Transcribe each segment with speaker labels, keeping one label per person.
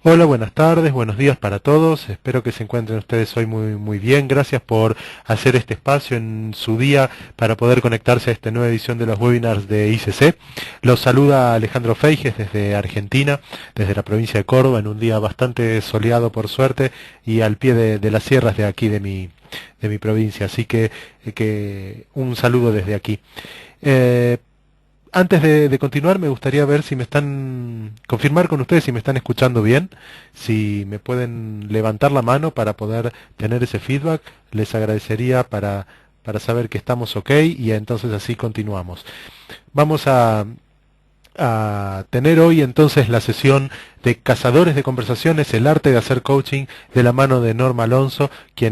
Speaker 1: Hola, buenas tardes, buenos días para todos. Espero que se encuentren ustedes hoy muy bien. Gracias por hacer este espacio en su día para poder conectarse a esta nueva edición de los webinars de ICC. Los saluda Alejandro Feijes desde Argentina, desde la provincia de Córdoba, en un día bastante soleado por suerte y al pie de las sierras de aquí de mi provincia. Así que un saludo desde aquí. Eh, Antes de continuar, me gustaría ver si me están, confirmar con ustedes si me están escuchando bien, si me pueden levantar la mano para poder tener ese feedback, les agradecería para saber que estamos ok y entonces así continuamos. Vamos a tener hoy entonces la sesión de Cazadores de Conversaciones, el arte de hacer coaching, de la mano de Norma Alonso, que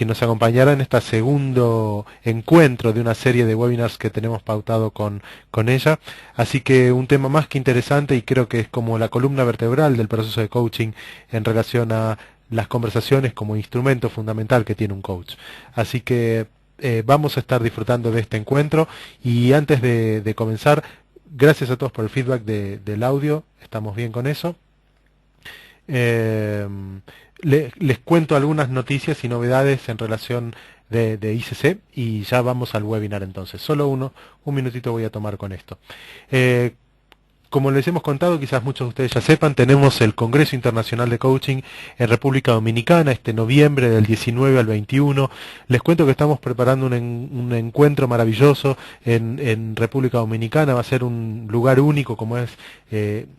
Speaker 1: nos acompañará en este segundo encuentro de una serie de webinars que tenemos pautado con ella. Así que un tema más que interesante y creo que es como la columna vertebral del proceso de coaching en relación a las conversaciones como instrumento fundamental que tiene un coach. Así que vamos a estar disfrutando de este encuentro y antes de comenzar, gracias a todos por el feedback del audio, estamos bien con eso. Eh, Les cuento algunas noticias y novedades en relación de ICC y ya vamos al webinar entonces. Solo un minutito voy a tomar con esto. Eh, Como les hemos contado, quizás muchos de ustedes ya sepan, tenemos el Congreso Internacional de Coaching en República Dominicana este noviembre del 19 al 21. Les cuento que estamos preparando un encuentro maravilloso en República Dominicana. Va a ser un lugar único como es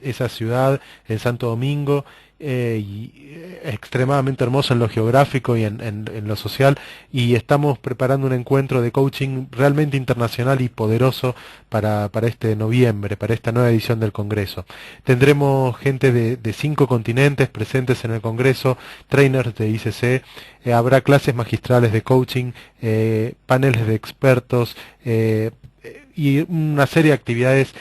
Speaker 1: esa ciudad en Santo Domingo. Extremadamente hermoso en lo geográfico y en lo social, y estamos preparando un encuentro de coaching realmente internacional y poderoso para este noviembre, para esta nueva edición del Congreso. Tendremos gente de 5 continentes presentes en el Congreso, trainers de ICC, habrá clases magistrales de coaching, paneles de expertos, y una serie de actividades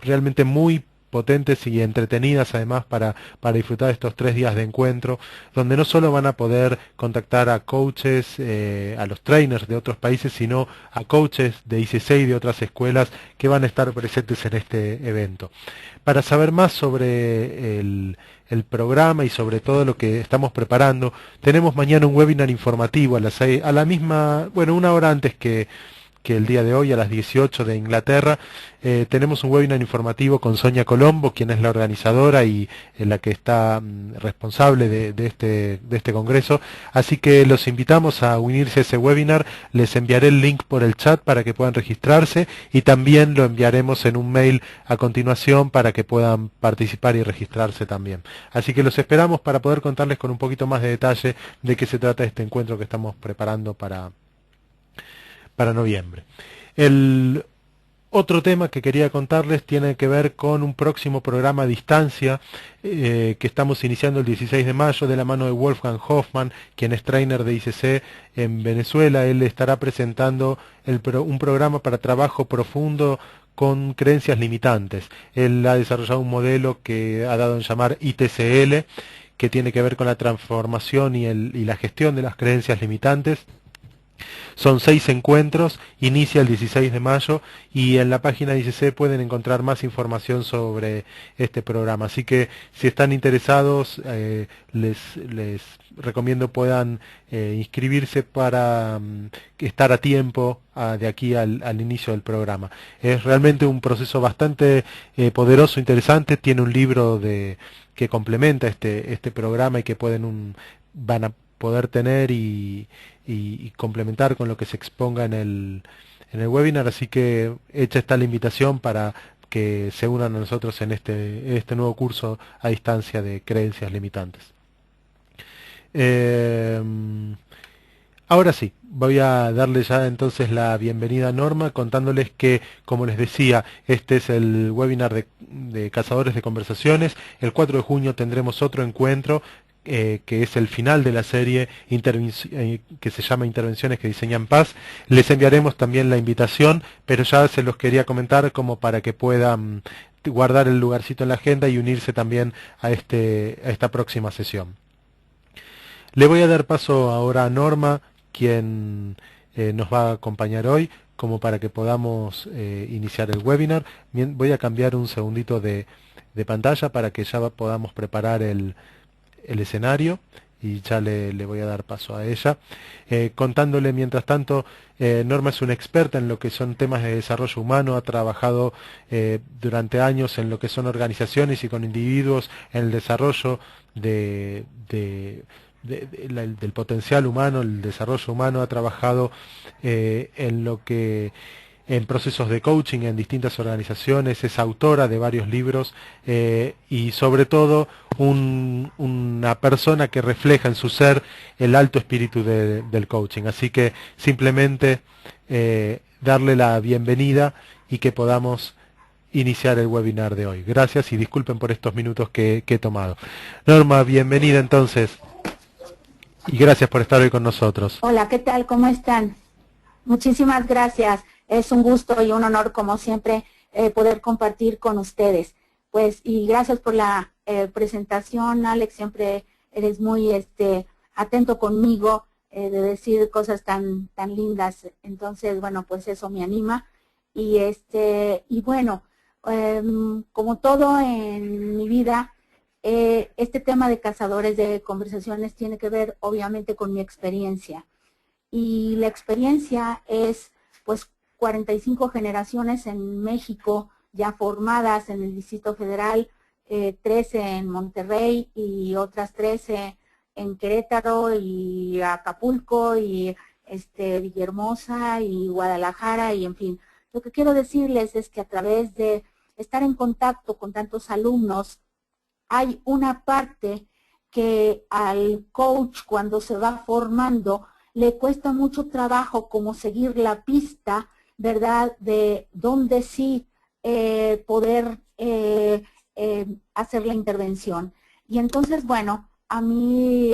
Speaker 1: realmente muy potentes y entretenidas además para disfrutar estos 3 días de encuentro, donde no solo van a poder contactar a coaches, a los trainers de otros países, sino a coaches de ICC y de otras escuelas que van a estar presentes en este evento. Para saber más sobre el programa y sobre todo lo que estamos preparando, tenemos mañana un webinar informativo a las 6, a la misma, bueno, una hora antes que el día de hoy a las 18 de Inglaterra. Tenemos un webinar informativo con Sonia Colombo, quien es la organizadora y la que está responsable de este congreso. Así que los invitamos a unirse a ese webinar. Les enviaré el link por el chat para que puedan registrarse y también lo enviaremos en un mail a continuación para que puedan participar y registrarse también. Así que los esperamos para poder contarles con un poquito más de detalle de qué se trata este encuentro que estamos preparando para noviembre. El otro tema que quería contarles tiene que ver con un próximo programa a distancia que estamos iniciando el 16 de mayo de la mano de Wolfgang Hoffmann, quien es trainer de ICC en Venezuela. Él estará presentando un programa para trabajo profundo con creencias limitantes. Él ha desarrollado un modelo que ha dado en llamar ITCL, que tiene que ver con la transformación y la gestión de las creencias limitantes. Son 6 encuentros, inicia el 16 de mayo y en la página de ICC pueden encontrar más información sobre este programa. Así que si están interesados, les recomiendo puedan inscribirse para estar a tiempo de aquí al inicio del programa. Es realmente un proceso bastante poderoso, interesante. Tiene un libro que complementa este programa y que van a poder tener y complementar con lo que se exponga en el webinar, así que hecha está la invitación para que se unan a nosotros en este nuevo curso a distancia de creencias limitantes. Eh, Ahora sí, voy a darle ya entonces la bienvenida a Norma contándoles que, como les decía, este es el webinar de Cazadores de Conversaciones. El 4 de junio tendremos otro encuentro que es el final de la serie que se llama Intervenciones que diseñan paz. Les enviaremos también la invitación, pero ya se los quería comentar como para que puedan guardar el lugarcito en la agenda y unirse también a esta próxima sesión. Le voy a dar paso ahora a Norma, quien nos va a acompañar hoy, como para que podamos iniciar el webinar. Bien, voy a cambiar un segundito de pantalla para que ya podamos preparar el escenario y ya le voy a dar paso a ella. Contándole mientras tanto, Norma es una experta en lo que son temas de desarrollo humano, ha trabajado durante años en lo que son organizaciones y con individuos en el desarrollo del potencial humano, el desarrollo humano, ha trabajado en lo que en procesos de coaching en distintas organizaciones, es autora de varios libros y sobre todo una persona que refleja en su ser el alto espíritu del coaching. Así que simplemente darle la bienvenida y que podamos iniciar el webinar de hoy. Gracias y disculpen por estos minutos que he tomado. Norma, bienvenida entonces y gracias por estar hoy con nosotros.
Speaker 2: Hola, ¿qué tal? ¿Cómo están? Muchísimas gracias. Es un gusto y un honor, como siempre, poder compartir con ustedes. Pues, y gracias por la presentación, Alex. Siempre eres muy atento conmigo de decir cosas tan lindas. Entonces, bueno, pues eso me anima. Y bueno, como todo en mi vida, este tema de cazadores de conversaciones tiene que ver, obviamente, con mi experiencia. Y la experiencia es, pues, 45 generaciones en México ya formadas en el Distrito Federal, 13 en Monterrey y otras 13 en Querétaro y Acapulco y Villahermosa y Guadalajara y en fin. Lo que quiero decirles es que a través de estar en contacto con tantos alumnos, hay una parte que al coach cuando se va formando le cuesta mucho trabajo como seguir la pista, ¿verdad?, de dónde sí poder hacer la intervención. Y entonces, bueno, a mí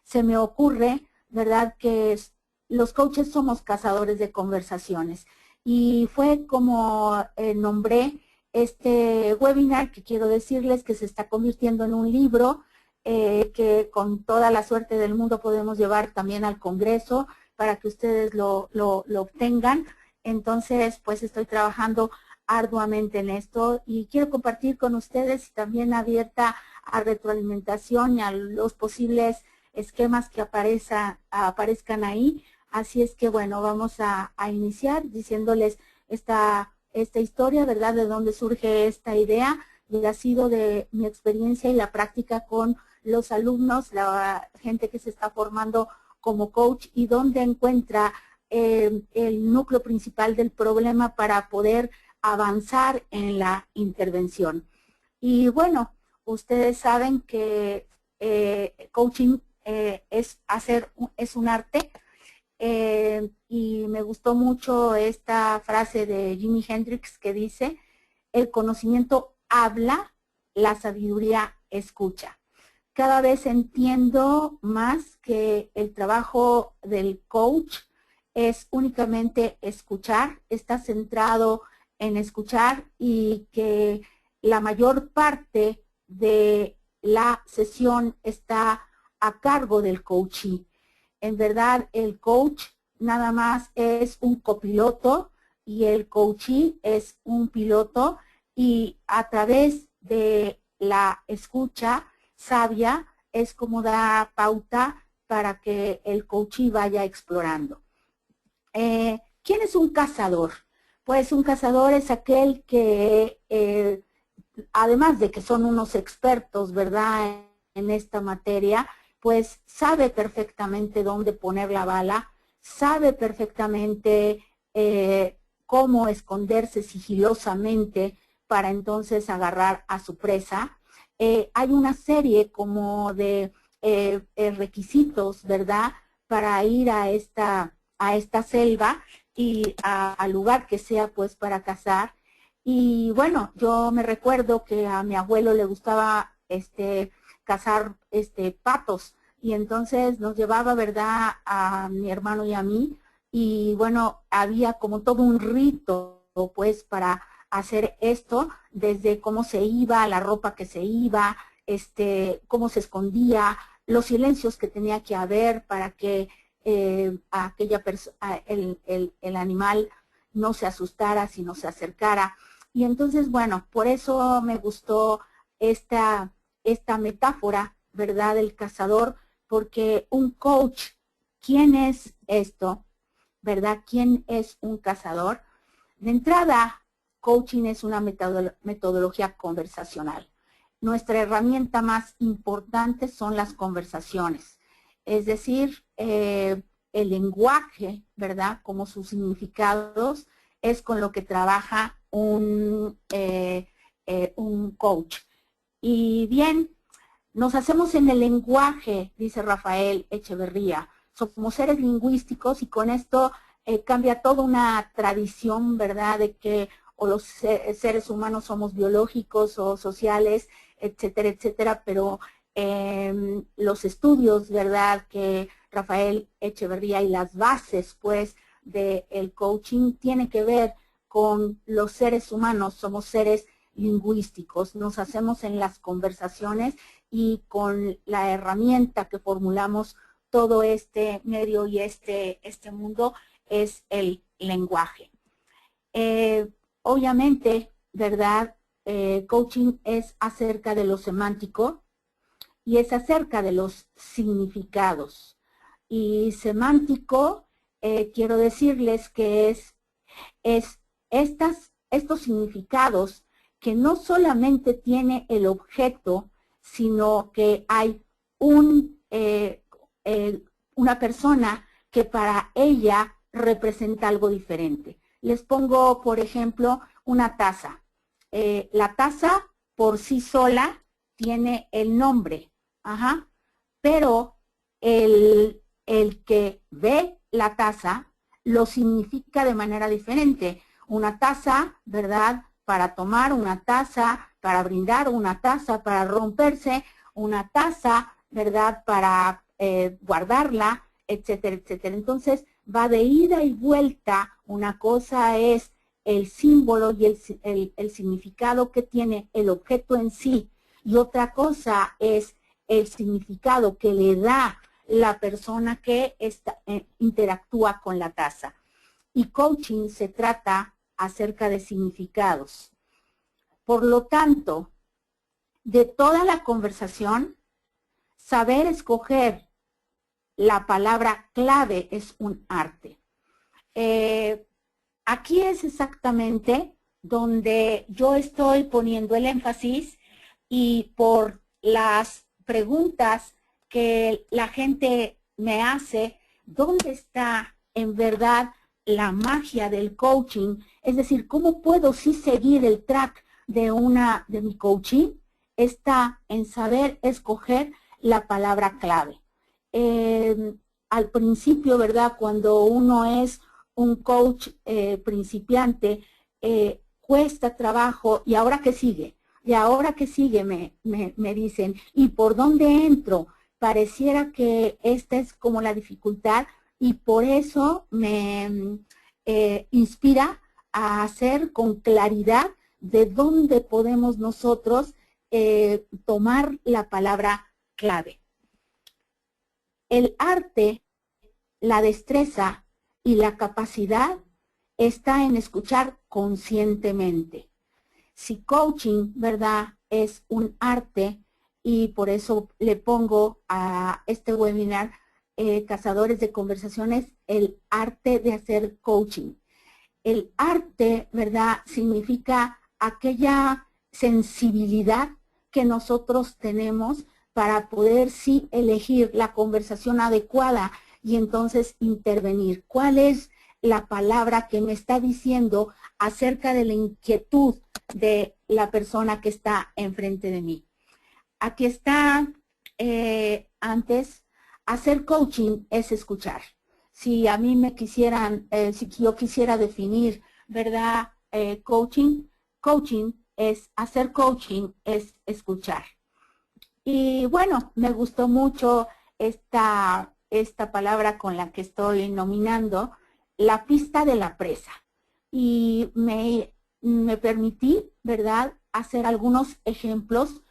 Speaker 2: se me ocurre, ¿verdad?, que los coaches somos cazadores de conversaciones. Y fue como nombré este webinar, que quiero decirles que se está convirtiendo en un libro que con toda la suerte del mundo podemos llevar también al Congreso para que ustedes lo obtengan. Entonces, pues estoy trabajando arduamente en esto y quiero compartir con ustedes y también abierta a retroalimentación y a los posibles esquemas que aparezcan ahí. Así es que, bueno, vamos a iniciar diciéndoles esta historia, ¿verdad?, de dónde surge esta idea, y ha sido de mi experiencia y la práctica con los alumnos, la gente que se está formando como coach, y dónde encuentra el núcleo principal del problema para poder avanzar en la intervención. Y bueno, ustedes saben que coaching es un arte. Y me gustó mucho esta frase de Jimi Hendrix que dice: el conocimiento habla, la sabiduría escucha. Cada vez entiendo más que el trabajo del coach es únicamente escuchar, está centrado en escuchar, y que la mayor parte de la sesión está a cargo del coachee. En verdad, el coach nada más es un copiloto y el coachee es un piloto, y a través de la escucha sabia es como da pauta para que el coachee vaya explorando. ¿Quién es un cazador? Pues un cazador es aquel que, además de que son unos expertos, ¿verdad?, en esta materia, pues sabe perfectamente dónde poner la bala, sabe perfectamente cómo esconderse sigilosamente para entonces agarrar a su presa. Hay una serie como de requisitos, ¿verdad?, para ir a esta selva y al lugar que sea, pues, para cazar. Y bueno, yo me recuerdo que a mi abuelo le gustaba cazar patos, y entonces nos llevaba, ¿verdad?, a mi hermano y a mí, y bueno, había como todo un rito, pues, para hacer esto, desde cómo se iba, la ropa que se iba, cómo se escondía, los silencios que tenía que haber para que el animal no se asustara, sino se acercara. Y entonces, bueno, por eso me gustó esta metáfora, ¿verdad?, del cazador, porque un coach, ¿quién es esto? ¿Verdad? ¿Quién es un cazador? De entrada, coaching es una metodología conversacional. Nuestra herramienta más importante son las conversaciones, es decir, el lenguaje, ¿verdad?, como sus significados, es con lo que trabaja un coach. Y bien, nos hacemos en el lenguaje, dice Rafael Echeverría. Somos seres lingüísticos y con esto cambia toda una tradición, ¿verdad?, de que o los seres humanos somos biológicos o sociales, etcétera, etcétera, pero los estudios, ¿verdad?, que Rafael Echeverría y las bases, pues, del coaching tienen que ver con los seres humanos, somos seres lingüísticos, nos hacemos en las conversaciones y con la herramienta que formulamos todo este medio y este mundo es el lenguaje. Obviamente, ¿verdad? Coaching es acerca de lo semántico y es acerca de los significados. Y semántico, quiero decirles que es estos significados que no solamente tiene el objeto, sino que hay una persona que para ella representa algo diferente. Les pongo, por ejemplo, una taza. La taza por sí sola tiene el nombre, pero el que ve la taza lo significa de manera diferente. Una taza, ¿verdad?, para tomar, una taza para brindar, una taza para romperse, una taza, ¿verdad?, para guardarla, etcétera, etcétera. Entonces, va de ida y vuelta. Una cosa es el símbolo y el significado que tiene el objeto en sí, y otra cosa es el significado que le da la persona que interactúa con la taza. Y coaching se trata acerca de significados. Por lo tanto, de toda la conversación, saber escoger la palabra clave es un arte. Aquí es exactamente donde yo estoy poniendo el énfasis, y por las preguntas que la gente me hace, ¿dónde está en verdad la magia del coaching? Es decir, ¿cómo puedo sí seguir el track de mi coaching? Está en saber escoger la palabra clave. Al principio, ¿verdad?, cuando uno es un coach principiante, cuesta trabajo. ¿Y ahora qué sigue? ¿Y ahora qué sigue? Me dicen. ¿Y por dónde entro? Pareciera que esta es como la dificultad, y por eso me inspira a hacer con claridad de dónde podemos nosotros tomar la palabra clave. El arte, la destreza y la capacidad está en escuchar conscientemente. Si coaching, ¿verdad?, es un arte, y por eso le pongo a este webinar Cazadores de Conversaciones, el arte de hacer coaching. El arte, ¿verdad?, significa aquella sensibilidad que nosotros tenemos para poder sí elegir la conversación adecuada y entonces intervenir. ¿Cuál es la palabra que me está diciendo acerca de la inquietud de la persona que está enfrente de mí? Aquí está antes, hacer coaching es escuchar. Si a mí me quisieran, si yo quisiera definir, ¿verdad?, coaching es, hacer coaching es escuchar. Y bueno, me gustó mucho esta palabra con la que estoy nominando, la pista de la presa. Y me permití, ¿verdad?, hacer algunos ejemplos.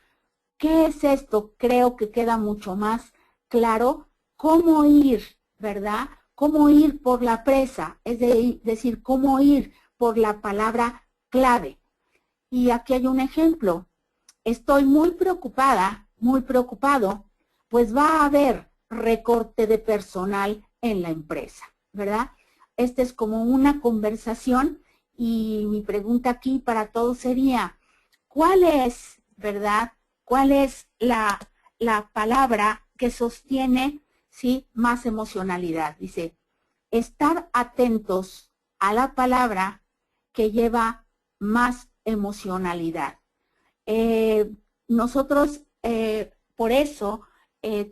Speaker 2: ¿Qué es esto? Creo que queda mucho más claro cómo ir, ¿verdad? Cómo ir por la presa, es decir, cómo ir por la palabra clave. Y aquí hay un ejemplo. Estoy muy preocupada, muy preocupado, pues va a haber recorte de personal en la empresa, ¿verdad? Esta es como una conversación y mi pregunta aquí para todos sería, ¿cuál es, verdad? ¿Cuál es la palabra que sostiene, sí, más emocionalidad? Dice, estar atentos a la palabra que lleva más emocionalidad. Nosotros por eso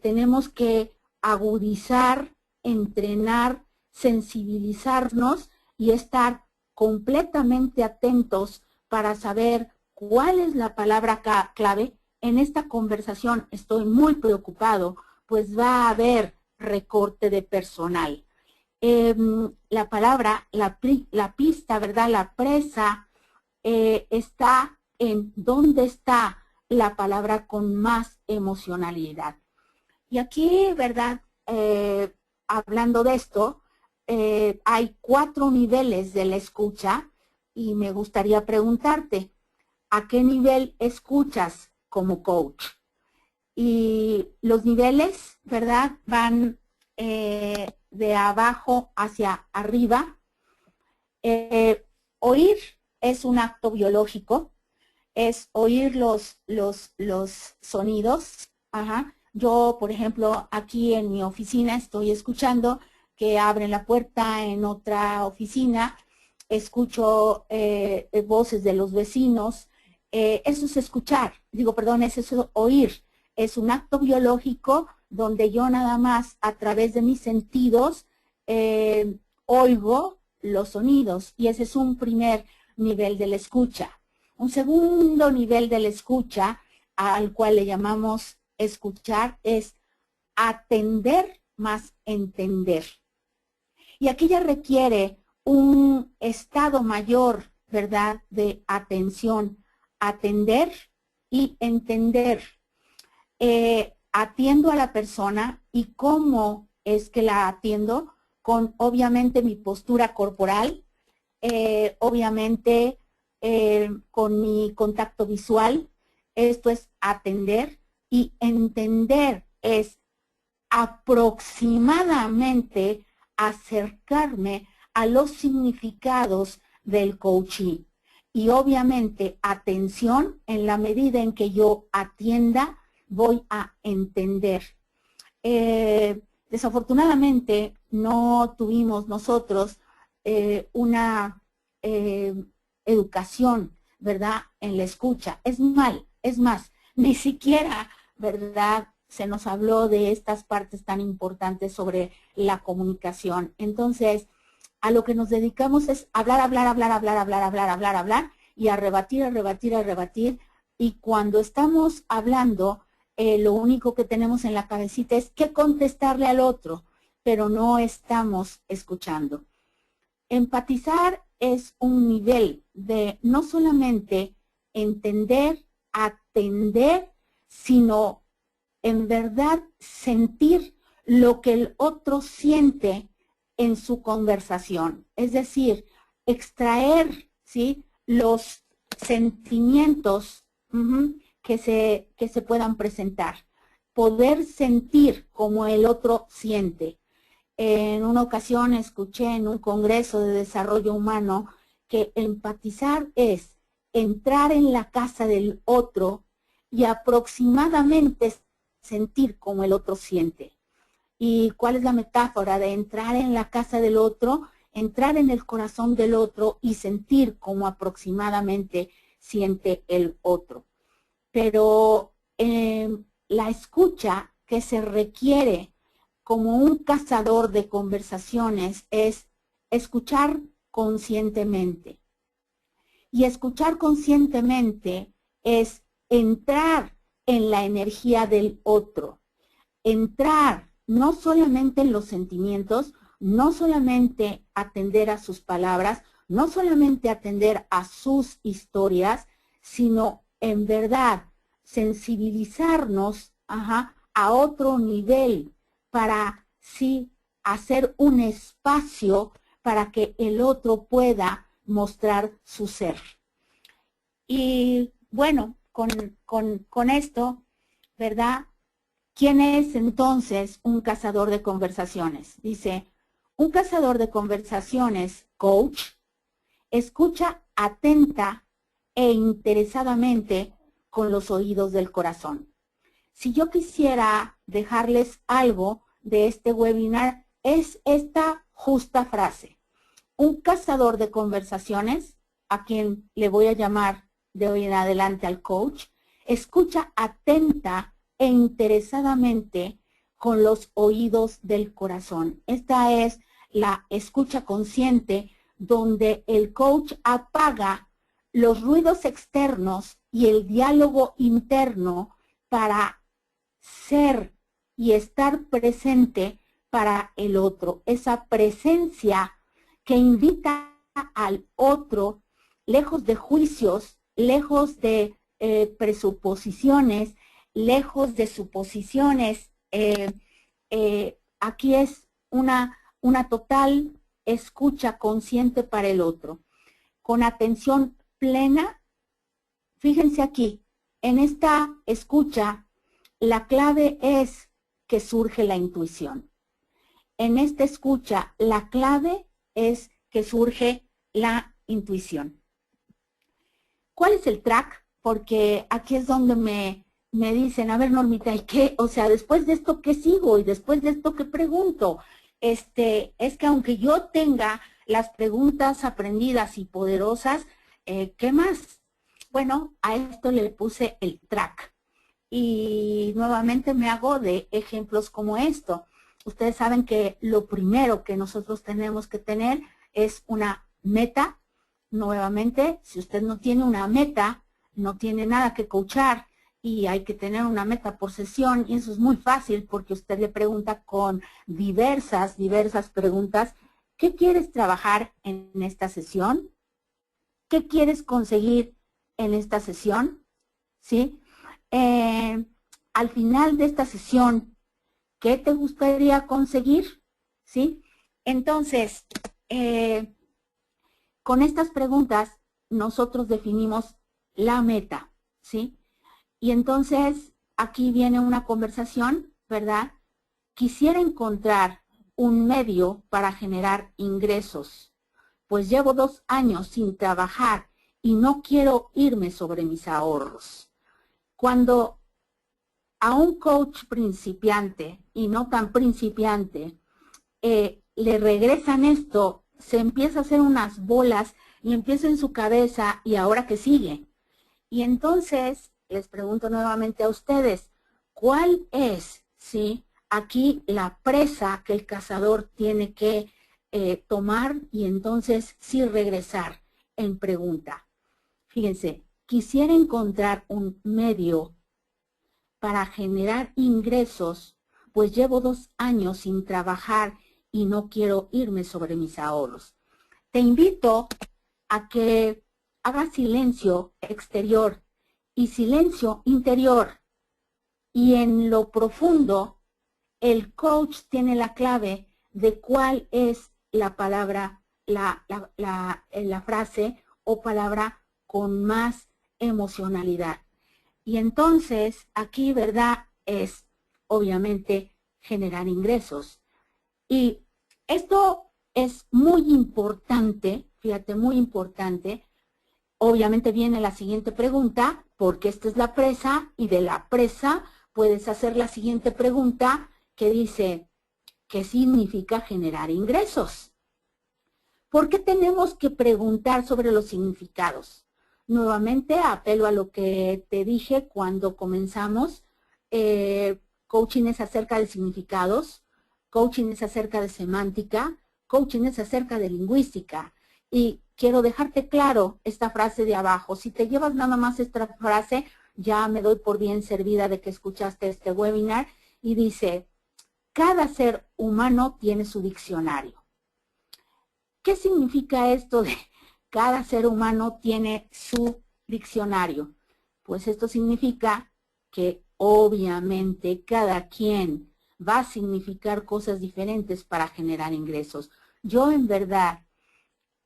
Speaker 2: tenemos que agudizar, entrenar, sensibilizarnos y estar completamente atentos para saber cuál es la palabra clave. En esta conversación estoy muy preocupado, pues va a haber recorte de personal. La palabra, la pista, ¿verdad? La presa está en dónde está la palabra con más emocionalidad. Y aquí, ¿verdad? Hablando de esto, hay 4 niveles de la escucha y me gustaría preguntarte, ¿a qué nivel escuchas como coach? Y los niveles, ¿verdad? Van de abajo hacia arriba. Oír es un acto biológico, es oír los sonidos. Ajá. Yo, por ejemplo, aquí en mi oficina estoy escuchando que abren la puerta en otra oficina, escucho voces de los vecinos. Eso es escuchar, digo, perdón, eso es oír. Es un acto biológico donde yo nada más a través de mis sentidos oigo los sonidos y ese es un primer nivel de la escucha. Un segundo nivel de la escucha, al cual le llamamos escuchar, es atender más entender. Y aquí ya requiere un estado mayor, ¿verdad?, de atención, atender y entender. Atiendo a la persona y cómo es que la atiendo, con obviamente mi postura corporal, obviamente con mi contacto visual. Esto es atender, y entender es aproximadamente acercarme a los significados del coaching. Y obviamente atención, en la medida en que yo atienda, voy a entender. Desafortunadamente no tuvimos nosotros una educación, ¿verdad?, en la escucha. Es más, ni siquiera, ¿verdad?, se nos habló de estas partes tan importantes sobre la comunicación. Entonces, a lo que nos dedicamos es hablar, y a rebatir. Y cuando estamos hablando, lo único que tenemos en la cabecita es qué contestarle al otro, pero no estamos escuchando. Empatizar es un nivel de no solamente entender, atender, sino en verdad sentir lo que el otro siente en su conversación. Es decir, extraer, ¿sí?, los sentimientos que se puedan presentar. Poder sentir como el otro siente. En una ocasión escuché en un congreso de desarrollo humano que empatizar es entrar en la casa del otro y aproximadamente sentir como el otro siente. ¿Y cuál es la metáfora de entrar en la casa del otro? Entrar en el corazón del otro y sentir como aproximadamente siente el otro. Pero la escucha que se requiere como un cazador de conversaciones es escuchar conscientemente. Y escuchar conscientemente es entrar en la energía del otro. Entrar no solamente en los sentimientos, no solamente atender a sus palabras, no solamente atender a sus historias, sino en verdad sensibilizarnos a otro nivel para sí hacer un espacio para que el otro pueda mostrar su ser. Y bueno, con esto, ¿verdad? ¿Quién es entonces un cazador de conversaciones? Dice, un cazador de conversaciones, coach, escucha atenta e interesadamente con los oídos del corazón. Si yo quisiera dejarles algo de este webinar, es esta justa frase. Un cazador de conversaciones, a quien le voy a llamar de hoy en adelante al coach, escucha atenta e interesadamente con los oídos del corazón. Esta es la escucha consciente, donde el coach apaga los ruidos externos y el diálogo interno para ser y estar presente para el otro. Esa presencia que invita al otro, lejos de juicios, lejos de presuposiciones, lejos de suposiciones. Aquí es una total escucha consciente para el otro, con atención plena. Fíjense aquí, en esta escucha, la clave es que surge la intuición. En esta escucha, la clave es que surge la intuición. ¿Cuál es el track? Porque aquí es donde me dicen, a ver, Normita, ¿y qué? O sea, después de esto, ¿qué sigo? Y después de esto, ¿qué pregunto? Es que aunque yo tenga las preguntas aprendidas y poderosas, ¿qué más? Bueno, a esto le puse el track. Y nuevamente me hago de ejemplos como esto. Ustedes saben que lo primero que nosotros tenemos que tener es una meta. Nuevamente, si usted no tiene una meta, no tiene nada que coachar, y hay que tener una meta por sesión, y eso es muy fácil porque usted le pregunta con diversas preguntas. ¿Qué quieres trabajar en esta sesión? ¿Qué quieres conseguir en esta sesión? ¿Sí? Al final de esta sesión, ¿qué te gustaría conseguir? ¿Sí? Entonces, con estas preguntas, nosotros definimos la meta, ¿sí? Y entonces, aquí viene una conversación, ¿verdad? Quisiera encontrar un medio para generar ingresos, pues llevo 2 años sin trabajar y no quiero irme sobre mis ahorros. Cuando a un coach principiante y no tan principiante le regresan esto, se empieza a hacer unas bolas y empieza en su cabeza, ¿y ahora qué sigue? Y entonces les pregunto nuevamente a ustedes, ¿cuál es, sí, aquí la presa que el cazador tiene que tomar y entonces sí regresar en pregunta? Fíjense, quisiera encontrar un medio para generar ingresos, pues llevo 2 años sin trabajar y no quiero irme sobre mis ahorros. Te invito a que hagas silencio exterior y silencio interior. Y en lo profundo, el coach tiene la clave de cuál es la palabra, la frase o palabra con más emocionalidad. Y entonces, aquí, ¿verdad? Es, obviamente, generar ingresos. Y esto es muy importante, fíjate, muy importante. Obviamente viene la siguiente pregunta, porque esta es la presa, y de la presa puedes hacer la siguiente pregunta que dice, ¿qué significa generar ingresos? ¿Por qué tenemos que preguntar sobre los significados? Nuevamente apelo a lo que te dije cuando comenzamos. Coaching es acerca de significados, coaching es acerca de semántica, coaching es acerca de lingüística. Y quiero dejarte claro esta frase de abajo. Si te llevas nada más esta frase, ya me doy por bien servida de que escuchaste este webinar. Y dice, cada ser humano tiene su diccionario. ¿Qué significa esto de cada ser humano tiene su diccionario? Pues esto significa que obviamente cada quien va a significar cosas diferentes para generar ingresos. Yo en verdad,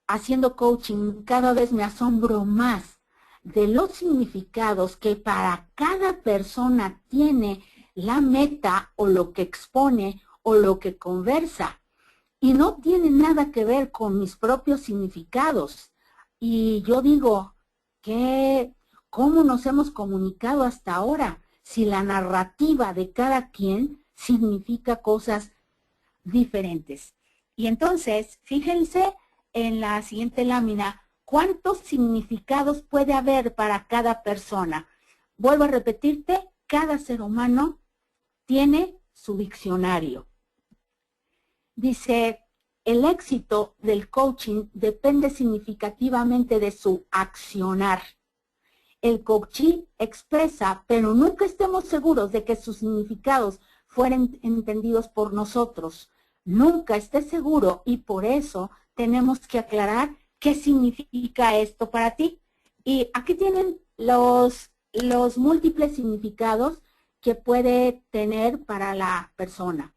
Speaker 2: haciendo coaching, cada vez me asombro más de los significados que para cada persona tiene la meta o lo que expone o lo que conversa. Y no tiene nada que ver con mis propios significados. Y yo digo, ¿cómo nos hemos comunicado hasta ahora? Si la narrativa de cada quien significa cosas diferentes. Y entonces, fíjense en la siguiente lámina, ¿cuántos significados puede haber para cada persona? Vuelvo a repetirte, cada ser humano tiene su diccionario. Dice, el éxito del coaching depende significativamente de su accionar. El coachee expresa, pero nunca estemos seguros de que sus significados fueran entendidos por nosotros. Nunca esté seguro y por eso tenemos que aclarar qué significa esto para ti. Y aquí tienen los múltiples significados que puede tener para la persona.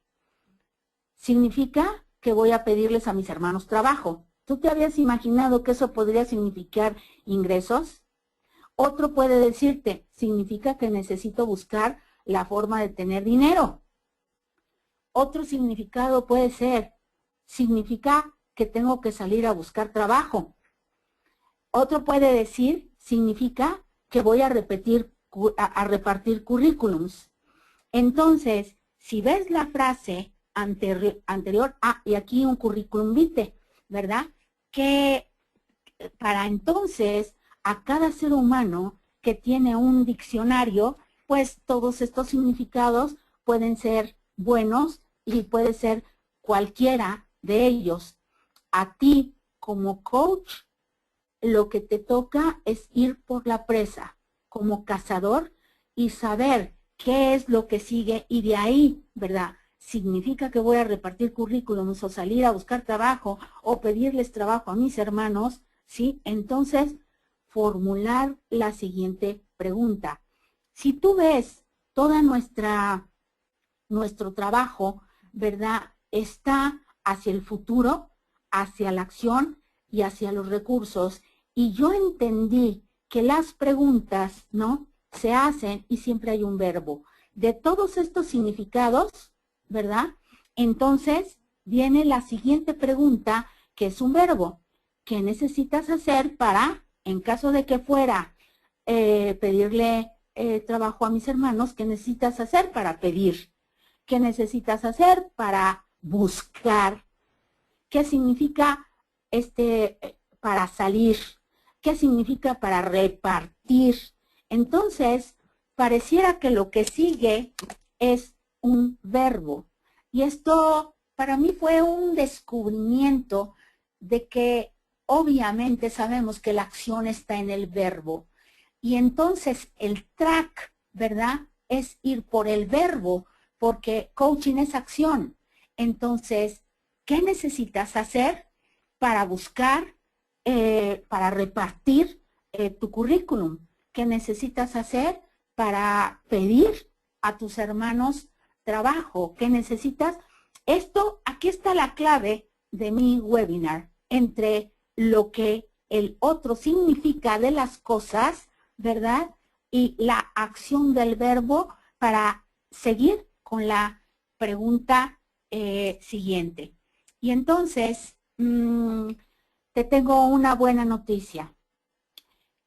Speaker 2: Significa que voy a pedirles a mis hermanos trabajo. ¿Tú te habías imaginado que eso podría significar ingresos? Otro puede decirte, significa que necesito buscar la forma de tener dinero. Otro significado puede ser, significa que tengo que salir a buscar trabajo. Otro puede decir, significa que voy a repartir currículums. Entonces, si ves la frase anterior, y aquí un currículum vitae, ¿verdad? Que para entonces a cada ser humano que tiene un diccionario, pues todos estos significados pueden ser buenos y puede ser cualquiera de ellos. A ti como coach, lo que te toca es ir por la presa como cazador y saber qué es lo que sigue y de ahí, ¿verdad? Significa que voy a repartir currículums o salir a buscar trabajo o pedirles trabajo a mis hermanos, ¿sí? Entonces, formular la siguiente pregunta. Si tú ves toda nuestro trabajo, ¿verdad? Está hacia el futuro, hacia la acción y hacia los recursos. Y yo entendí que las preguntas, ¿no?, se hacen y siempre hay un verbo. De todos estos significados, ¿verdad? Entonces viene la siguiente pregunta, que es un verbo. ¿Qué necesitas hacer para, en caso de que fuera pedirle trabajo a mis hermanos, qué necesitas hacer para pedir? ¿Qué necesitas hacer para buscar? ¿Qué significa para salir? ¿Qué significa para repartir? Entonces, pareciera que lo que sigue es un verbo. Y esto para mí fue un descubrimiento de que obviamente sabemos que la acción está en el verbo. Y entonces el track, ¿verdad?, es ir por el verbo, porque coaching es acción. Entonces, ¿qué necesitas hacer para buscar, para repartir tu currículum? ¿Qué necesitas hacer para pedir a tus hermanos trabajo? ¿Qué necesitas? Esto, aquí está la clave de mi webinar, entre lo que el otro significa de las cosas, ¿verdad?, y la acción del verbo para seguir con la pregunta siguiente. Y entonces, te tengo una buena noticia.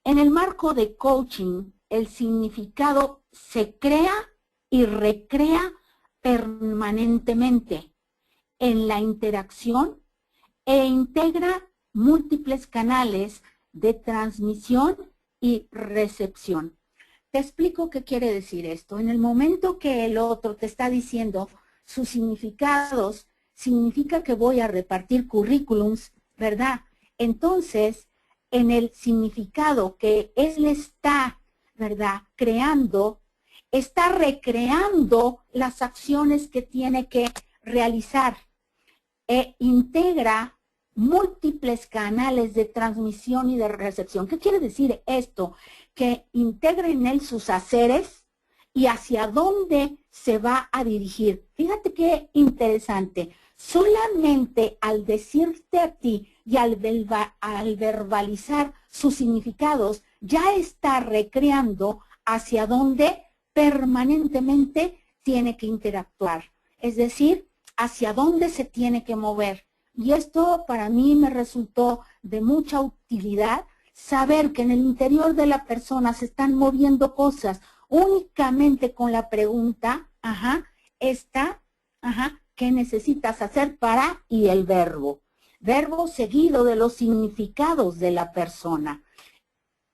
Speaker 2: En el marco de coaching, el significado se crea y recrea permanentemente en la interacción e integra múltiples canales de transmisión y recepción. Te explico qué quiere decir esto. En el momento que el otro te está diciendo sus significados, significa que voy a repartir currículums, ¿verdad? Entonces, en el significado que él está, ¿verdad?, creando, está recreando las acciones que tiene que realizar e integra múltiples canales de transmisión y de recepción. ¿Qué quiere decir esto? Que integra en él sus haceres y hacia dónde se va a dirigir. Fíjate qué interesante. Solamente al decirte a ti y al verbalizar sus significados, ya está recreando hacia dónde permanentemente tiene que interactuar, es decir, hacia dónde se tiene que mover. Y esto para mí me resultó de mucha utilidad, saber que en el interior de la persona se están moviendo cosas únicamente con la pregunta, ¿qué necesitas hacer para? Y el verbo seguido de los significados de la persona.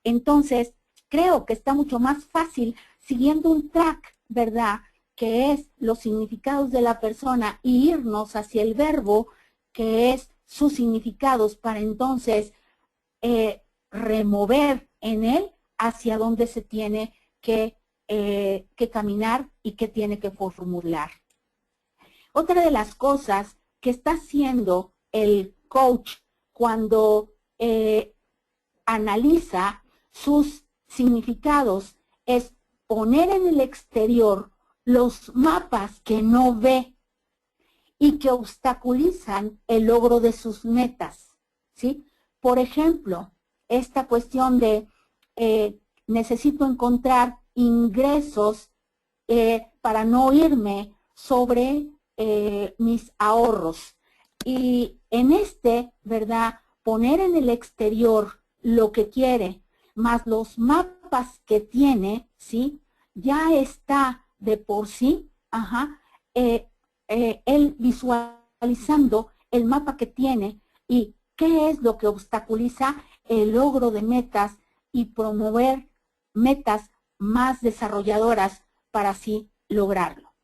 Speaker 2: Entonces, creo que está mucho más fácil siguiendo un track, ¿verdad?, que es los significados de la persona, y irnos hacia el verbo, que es sus significados, para entonces remover en él hacia dónde se tiene que caminar y qué tiene que formular. Otra de las cosas que está haciendo el coach cuando analiza sus significados es poner en el exterior los mapas que no ve y que obstaculizan el logro de sus metas, ¿sí? Por ejemplo, esta cuestión de necesito encontrar ingresos para no irme sobre mis ahorros. Y en ¿verdad?, poner en el exterior lo que quiere, más los mapas que tiene, ¿sí?, ya está de por sí, él visualizando el mapa que tiene y qué es lo que obstaculiza el logro de metas y promover metas más desarrolladoras para así lograrlo.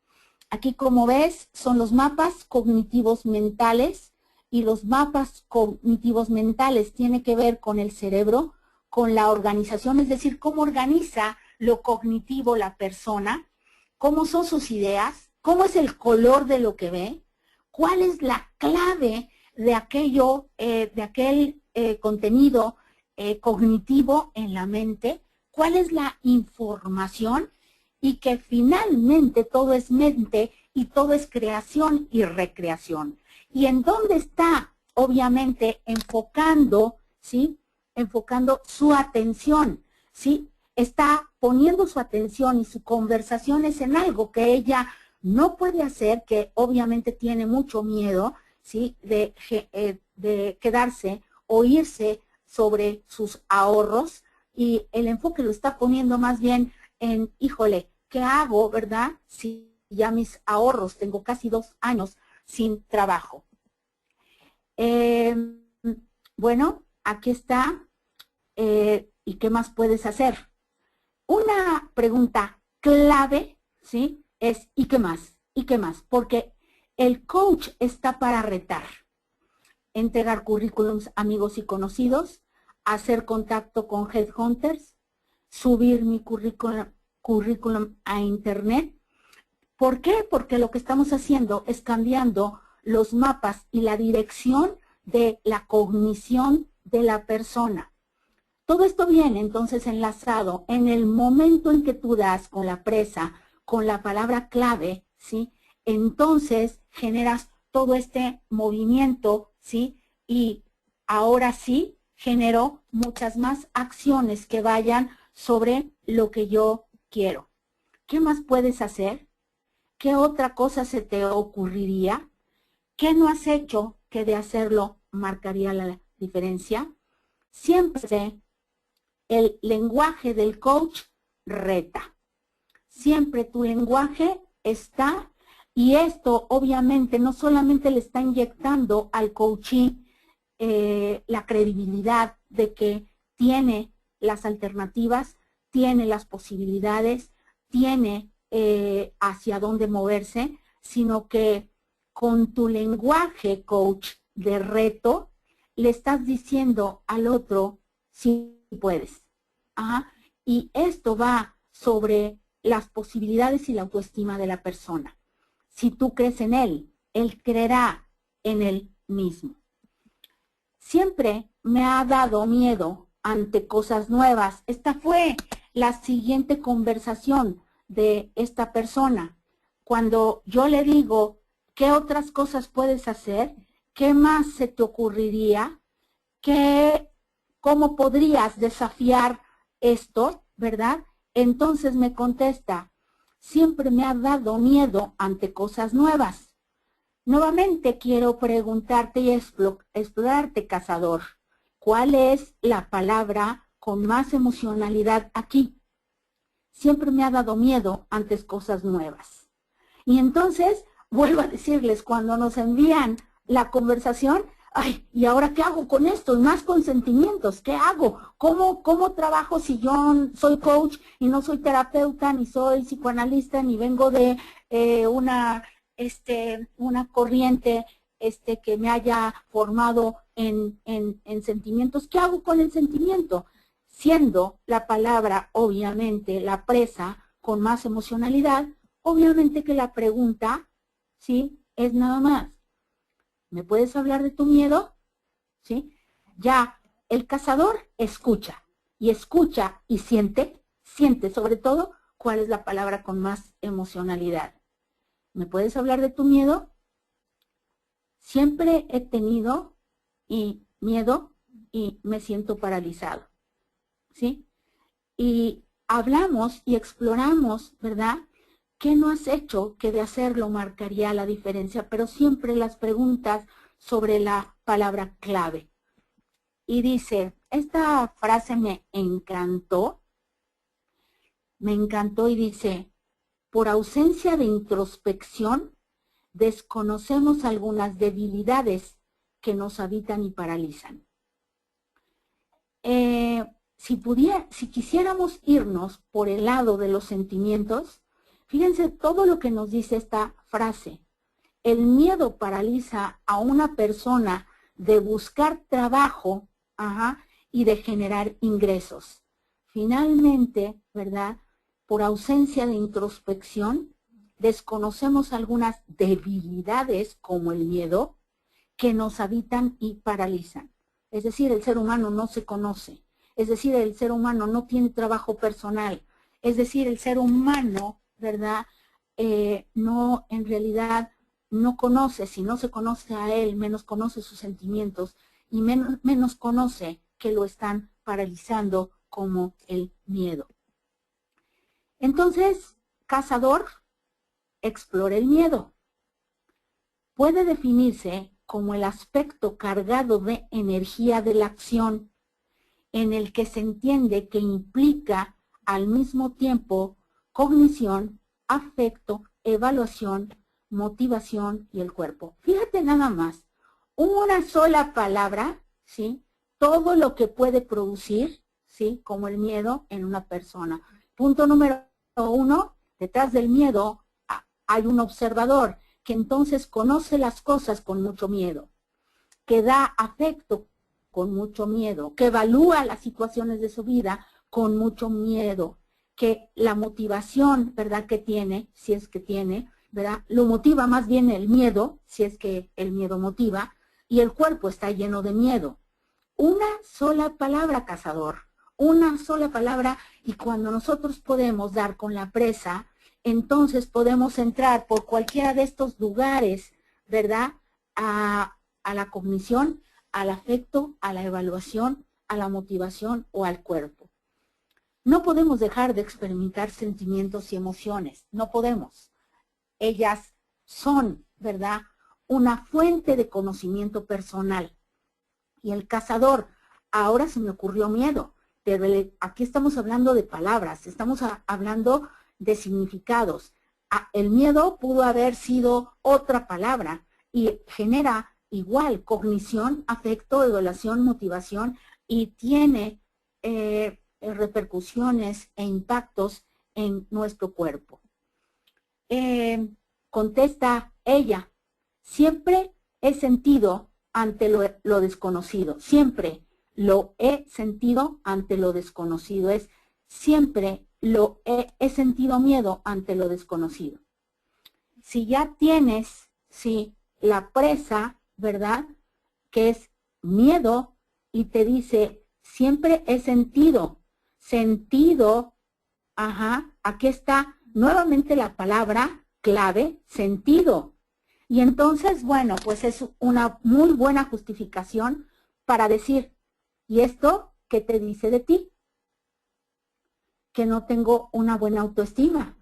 Speaker 2: Aquí, como ves, son los mapas cognitivos mentales, y los mapas cognitivos mentales tienen que ver con el cerebro, con la organización, es decir, cómo organiza lo cognitivo la persona, cómo son sus ideas, cómo es el color de lo que ve, cuál es la clave de aquello, de aquel contenido cognitivo en la mente, cuál es la información, y que finalmente todo es mente y todo es creación y recreación. Y en dónde está, obviamente, enfocando, ¿sí?, enfocando su atención, ¿sí? Está poniendo su atención y su conversación es en algo que ella no puede hacer, que obviamente tiene mucho miedo, ¿sí?, de quedarse o irse sobre sus ahorros, y el enfoque lo está poniendo más bien en, híjole, ¿qué hago, verdad? Si ya mis ahorros, tengo casi 2 años sin trabajo. Bueno, aquí está. ¿Y qué más puedes hacer? Una pregunta clave, ¿sí?, es ¿y qué más? ¿Y qué más? Porque el coach está para retar, entregar currículums a amigos y conocidos, hacer contacto con headhunters, subir mi currículum a internet. ¿Por qué? Porque lo que estamos haciendo es cambiando los mapas y la dirección de la cognición de la persona. Todo esto viene entonces enlazado en el momento en que tú das con la presa, con la palabra clave, ¿sí? Entonces generas todo este movimiento, ¿sí? Y ahora sí genero muchas más acciones que vayan sobre lo que yo quiero. ¿Qué más puedes hacer? ¿Qué otra cosa se te ocurriría? ¿Qué no has hecho que de hacerlo marcaría la diferencia? Siempre el lenguaje del coach reta. Siempre tu lenguaje está, y esto obviamente no solamente le está inyectando al coachee la credibilidad de que tiene las alternativas, tiene las posibilidades, tiene hacia dónde moverse, sino que con tu lenguaje, coach, de reto, le estás diciendo al otro, sí puedes. Y esto va sobre las posibilidades y la autoestima de la persona. Si tú crees en él creerá en él mismo. Siempre me ha dado miedo ante cosas nuevas. Esta fue la siguiente conversación de esta persona. Cuando yo le digo, ¿qué otras cosas puedes hacer? ¿Qué más se te ocurriría? ¿Cómo podrías desafiar esto, ¿verdad? Entonces me contesta, siempre me ha dado miedo ante cosas nuevas. Nuevamente quiero preguntarte y explorarte, cazador, ¿cuál es la palabra con más emocionalidad aquí? Siempre me ha dado miedo ante cosas nuevas. Y entonces, vuelvo a decirles, cuando nos envían la conversación, ay, ¿y ahora qué hago con esto? Y más con sentimientos, ¿qué hago? ¿Cómo trabajo si yo soy coach y no soy terapeuta, ni soy psicoanalista, ni vengo de una corriente que me haya formado en sentimientos? ¿Qué hago con el sentimiento? Siendo la palabra, obviamente, la presa con más emocionalidad, obviamente que la pregunta, ¿sí?, es nada más, ¿me puedes hablar de tu miedo? ¿Sí? Ya, el cazador escucha y siente sobre todo cuál es la palabra con más emocionalidad. ¿Me puedes hablar de tu miedo? Siempre he tenido miedo y me siento paralizado, ¿sí? Y hablamos y exploramos, ¿verdad?, ¿qué no has hecho que de hacerlo marcaría la diferencia? Pero siempre las preguntas sobre la palabra clave. Y dice, esta frase me encantó y dice, por ausencia de introspección, desconocemos algunas debilidades que nos habitan y paralizan. Si quisiéramos irnos por el lado de los sentimientos, fíjense todo lo que nos dice esta frase. El miedo paraliza a una persona de buscar trabajo, y de generar ingresos. Finalmente, ¿verdad?, por ausencia de introspección, desconocemos algunas debilidades como el miedo que nos habitan y paralizan. Es decir, el ser humano no se conoce. Es decir, el ser humano no tiene trabajo personal. Es decir, el ser humano, ¿verdad?, no, en realidad, no conoce. Si no se conoce a él, menos conoce sus sentimientos y menos conoce que lo están paralizando como el miedo. Entonces, cazador explora el miedo. Puede definirse como el aspecto cargado de energía de la acción, en el que se entiende que implica al mismo tiempo cognición, afecto, evaluación, motivación y el cuerpo. Fíjate nada más, una sola palabra, ¿sí?, todo lo que puede producir, ¿sí?, como el miedo en una persona. Punto número 1, detrás del miedo hay un observador que entonces conoce las cosas con mucho miedo, que da afecto con mucho miedo, que evalúa las situaciones de su vida con mucho miedo, que la motivación, ¿verdad?, que tiene, si es que tiene, ¿verdad?, lo motiva más bien el miedo, si es que el miedo motiva, y el cuerpo está lleno de miedo. Una sola palabra, cazador, una sola palabra, y cuando nosotros podemos dar con la presa, entonces podemos entrar por cualquiera de estos lugares, ¿verdad?, a la cognición, al afecto, a la evaluación, a la motivación o al cuerpo. No podemos dejar de experimentar sentimientos y emociones, no podemos. Ellas son, ¿verdad?, una fuente de conocimiento personal. Y el cazador, ahora se me ocurrió miedo, pero aquí estamos hablando de palabras, estamos hablando de significados. El miedo pudo haber sido otra palabra y genera igual cognición, afecto, evaluación, motivación y tiene repercusiones e impactos en nuestro cuerpo. Contesta ella, siempre he sentido ante lo desconocido, siempre lo he sentido ante lo desconocido, es siempre he sentido miedo ante lo desconocido. Si ya tienes, sí, la presa, ¿verdad?, que es miedo, y te dice, siempre he sentido, aquí está nuevamente la palabra clave, sentido. Y entonces, bueno, pues es una muy buena justificación para decir, ¿y esto qué te dice de ti? que no tengo una buena autoestima.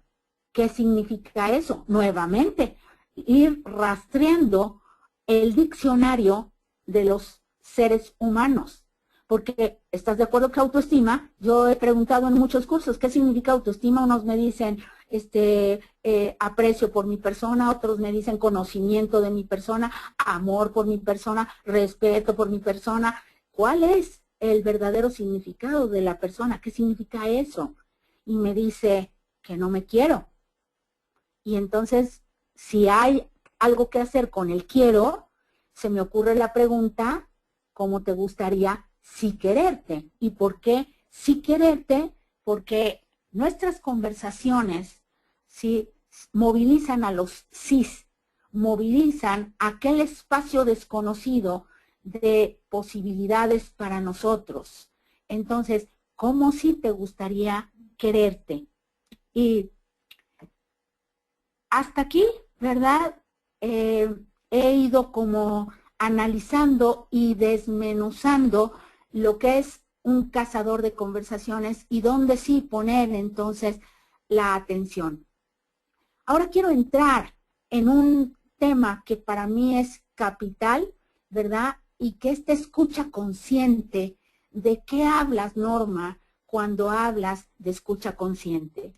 Speaker 2: ¿Qué significa eso? Nuevamente, ir rastreando el diccionario de los seres humanos. Porque, ¿estás de acuerdo que autoestima? Yo he preguntado en muchos cursos, ¿qué significa autoestima? Unos me dicen aprecio por mi persona, otros me dicen conocimiento de mi persona, amor por mi persona, respeto por mi persona. ¿Cuál es el verdadero significado de la persona? ¿Qué significa eso? Y me dice que no me quiero. Y entonces, si hay algo que hacer con el quiero, se me ocurre la pregunta, ¿cómo te gustaría sí quererte? ¿Y por qué sí quererte? Porque nuestras conversaciones sí movilizan a los sís, movilizan aquel espacio desconocido de posibilidades para nosotros. Entonces, ¿cómo sí te gustaría quererte? Y hasta aquí, ¿verdad? He ido como analizando y desmenuzando lo que es un cazador de conversaciones y dónde sí poner entonces la atención. Ahora quiero entrar en un tema que para mí es capital, ¿verdad? Y que esta escucha consciente. ¿De qué hablas, Norma, cuando hablas de escucha consciente?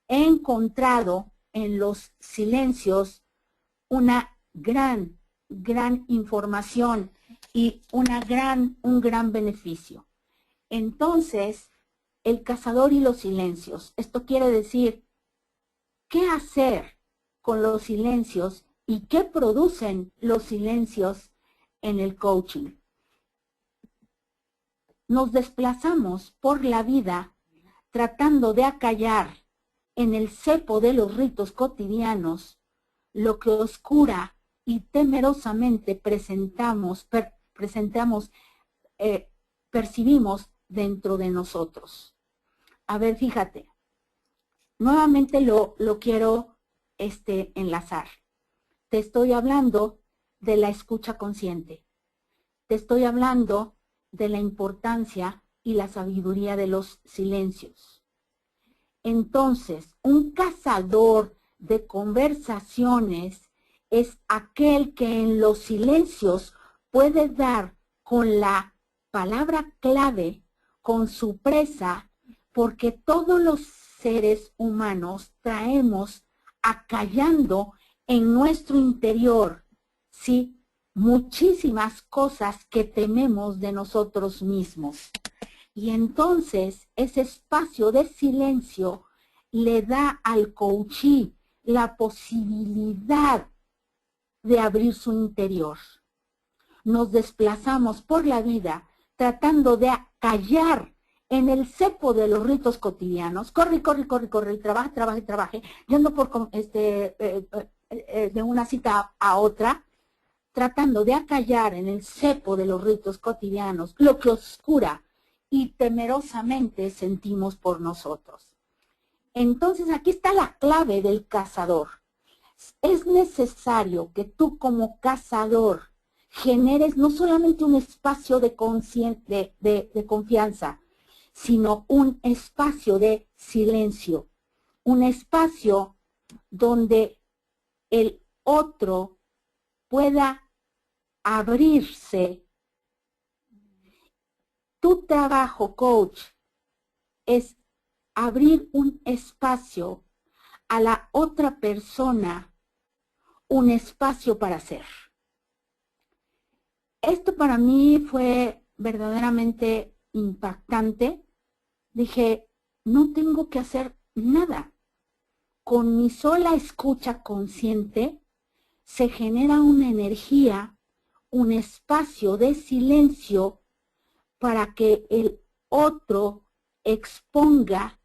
Speaker 2: He encontrado en los silencios una gran información y un gran beneficio. Entonces, el cazador y los silencios. Esto quiere decir, ¿qué hacer con los silencios y qué producen los silencios en el coaching? Nos desplazamos por la vida tratando de acallar en el cepo de los ritos cotidianos lo que oscura y temerosamente percibimos dentro de nosotros. A ver, fíjate, nuevamente lo quiero enlazar. Te estoy hablando de la escucha consciente. Te estoy hablando de la importancia y la sabiduría de los silencios. Entonces, un cazador de conversaciones es aquel que en los silencios puede dar con la palabra clave, con su presa, porque todos los seres humanos traemos acallando en nuestro interior, ¿sí?, muchísimas cosas que tememos de nosotros mismos. Y entonces ese espacio de silencio le da al coachee la posibilidad de abrir su interior. Nos desplazamos por la vida tratando de acallar en el cepo de los ritos cotidianos. Corre, trabaje. Yendo por de una cita a otra, tratando de acallar en el cepo de los ritos cotidianos lo que oscura y temerosamente sentimos por nosotros. Entonces aquí está la clave del cazador. Es necesario que tú como cazador generes no solamente un espacio de confianza, sino un espacio de silencio, un espacio donde el otro pueda abrirse. Tu trabajo, coach, es abrir un espacio a la otra persona, un espacio para ser. Esto para mí fue verdaderamente impactante. Dije, no tengo que hacer nada. Con mi sola escucha consciente se genera una energía, un espacio de silencio para que el otro exponga,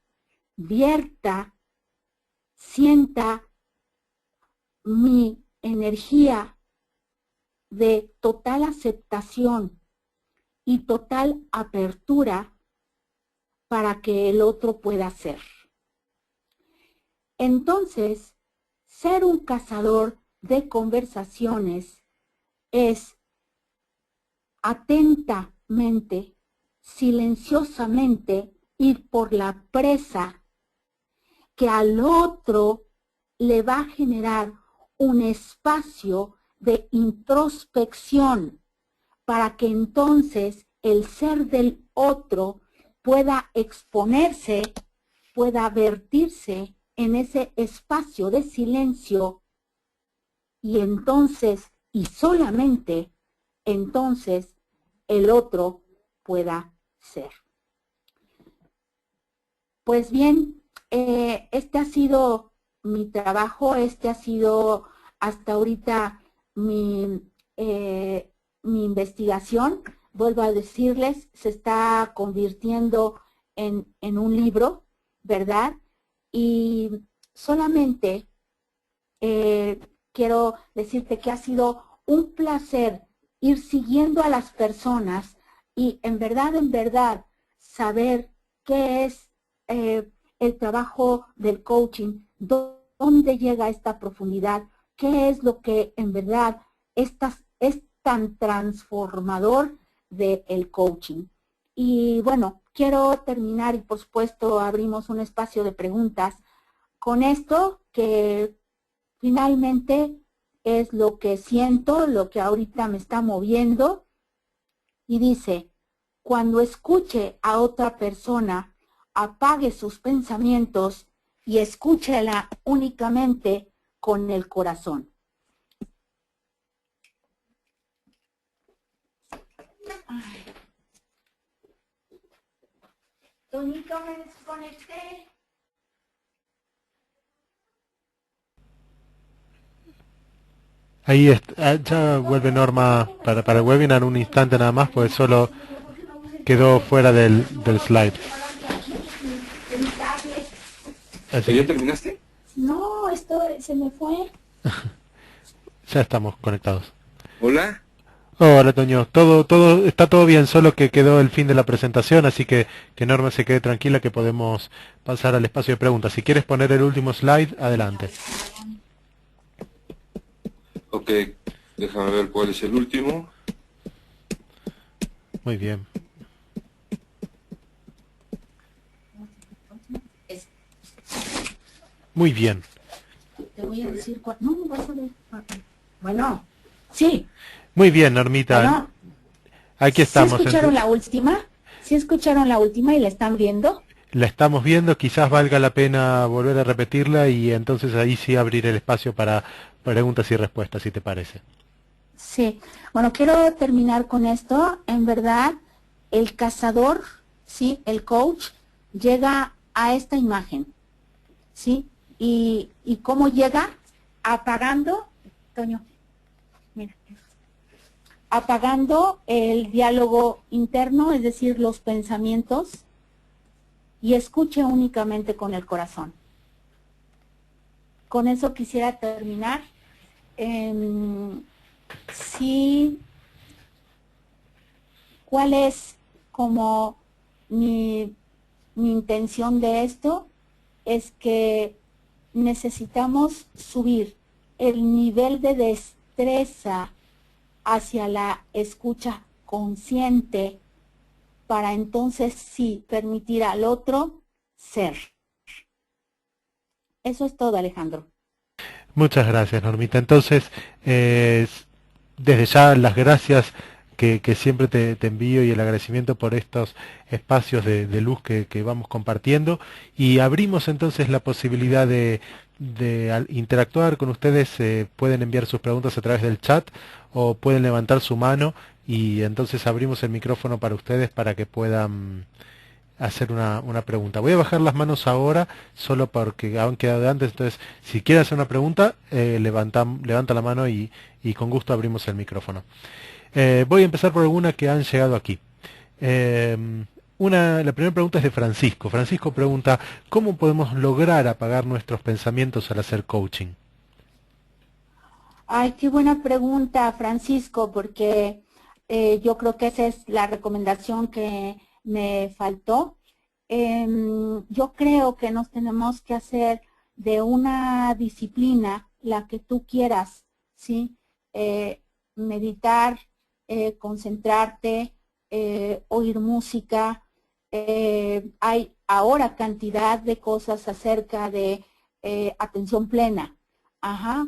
Speaker 2: vierta, sienta mi energía de total aceptación y total apertura para que el otro pueda ser. Entonces, ser un cazador de conversaciones es atentamente, silenciosamente ir por la presa que al otro le va a generar un espacio de introspección para que entonces el ser del otro pueda exponerse, pueda vertirse en ese espacio de silencio y entonces, y solamente entonces, el otro pueda ser. Pues bien, este ha sido mi trabajo, este ha sido hasta ahorita mi investigación. Vuelvo a decirles, se está convirtiendo en un libro, ¿verdad? Y solamente quiero decirte que ha sido un placer ir siguiendo a las personas y en verdad, saber qué es el trabajo del coaching, dónde llega esta profundidad, qué es lo que en verdad es tan transformador del coaching. Y bueno, quiero terminar y por supuesto abrimos un espacio de preguntas con esto que finalmente es lo que siento, lo que ahorita me está moviendo. Y dice, cuando escuche a otra persona, apague sus pensamientos y escúchela únicamente con el corazón. Tónica, me desconecté.
Speaker 1: Ahí ya vuelve Norma para el webinar un instante nada más, pues solo quedó fuera del slide. Así
Speaker 3: ¿Ya terminaste?
Speaker 2: No, esto se me fue.
Speaker 1: ya estamos conectados.
Speaker 3: Hola.
Speaker 1: Hola, Toño. Está todo bien, solo que quedó el fin de la presentación, así que Norma se quede tranquila que podemos pasar al espacio de preguntas. Si quieres poner el último slide, adelante.
Speaker 3: Ok, déjame ver cuál es el último.
Speaker 1: Muy bien. Muy bien.
Speaker 2: Te voy a decir cuál. No, vas a ver. Bueno, sí.
Speaker 1: Muy bien, Normita.
Speaker 2: Bueno,
Speaker 1: Aquí
Speaker 2: ¿sí
Speaker 1: estamos.
Speaker 2: escucharon la última? ¿Sí escucharon la última y la están viendo?
Speaker 1: La estamos viendo, quizás valga la pena volver a repetirla y entonces ahí sí abrir el espacio para preguntas y respuestas, si te parece.
Speaker 2: Sí. Bueno, quiero terminar con esto. En verdad, el cazador, sí, el coach, llega a esta imagen, ¿sí? ¿Y cómo llega? Apagando, Toño, mira, apagando el diálogo interno, es decir, los pensamientos, y escuche únicamente con el corazón. Con eso quisiera terminar. Sí, ¿cuál es como mi intención de esto? Es que necesitamos subir el nivel de destreza hacia la escucha consciente para entonces sí permitir al otro ser. Eso es todo, Alejandro.
Speaker 1: Muchas gracias, Normita. Entonces, desde ya las gracias que siempre te envío y el agradecimiento por estos espacios de luz que vamos compartiendo y abrimos entonces la posibilidad de interactuar con ustedes. Pueden enviar sus preguntas a través del chat o pueden levantar su mano y entonces abrimos el micrófono para ustedes para que puedan hacer una pregunta. Voy a bajar las manos ahora, solo porque han quedado de antes, entonces si quieres hacer una pregunta, levanta la mano y con gusto abrimos el micrófono. Voy a empezar por alguna que han llegado aquí. La primera pregunta es de Francisco. Francisco pregunta, ¿cómo podemos lograr apagar nuestros pensamientos al hacer coaching?
Speaker 2: Ay, qué buena pregunta, Francisco, porque yo creo que esa es la recomendación que me faltó. Yo creo que nos tenemos que hacer de una disciplina, la que tú quieras, ¿sí? Meditar, concentrarte, oír música, hay ahora cantidad de cosas acerca de atención plena. Ajá,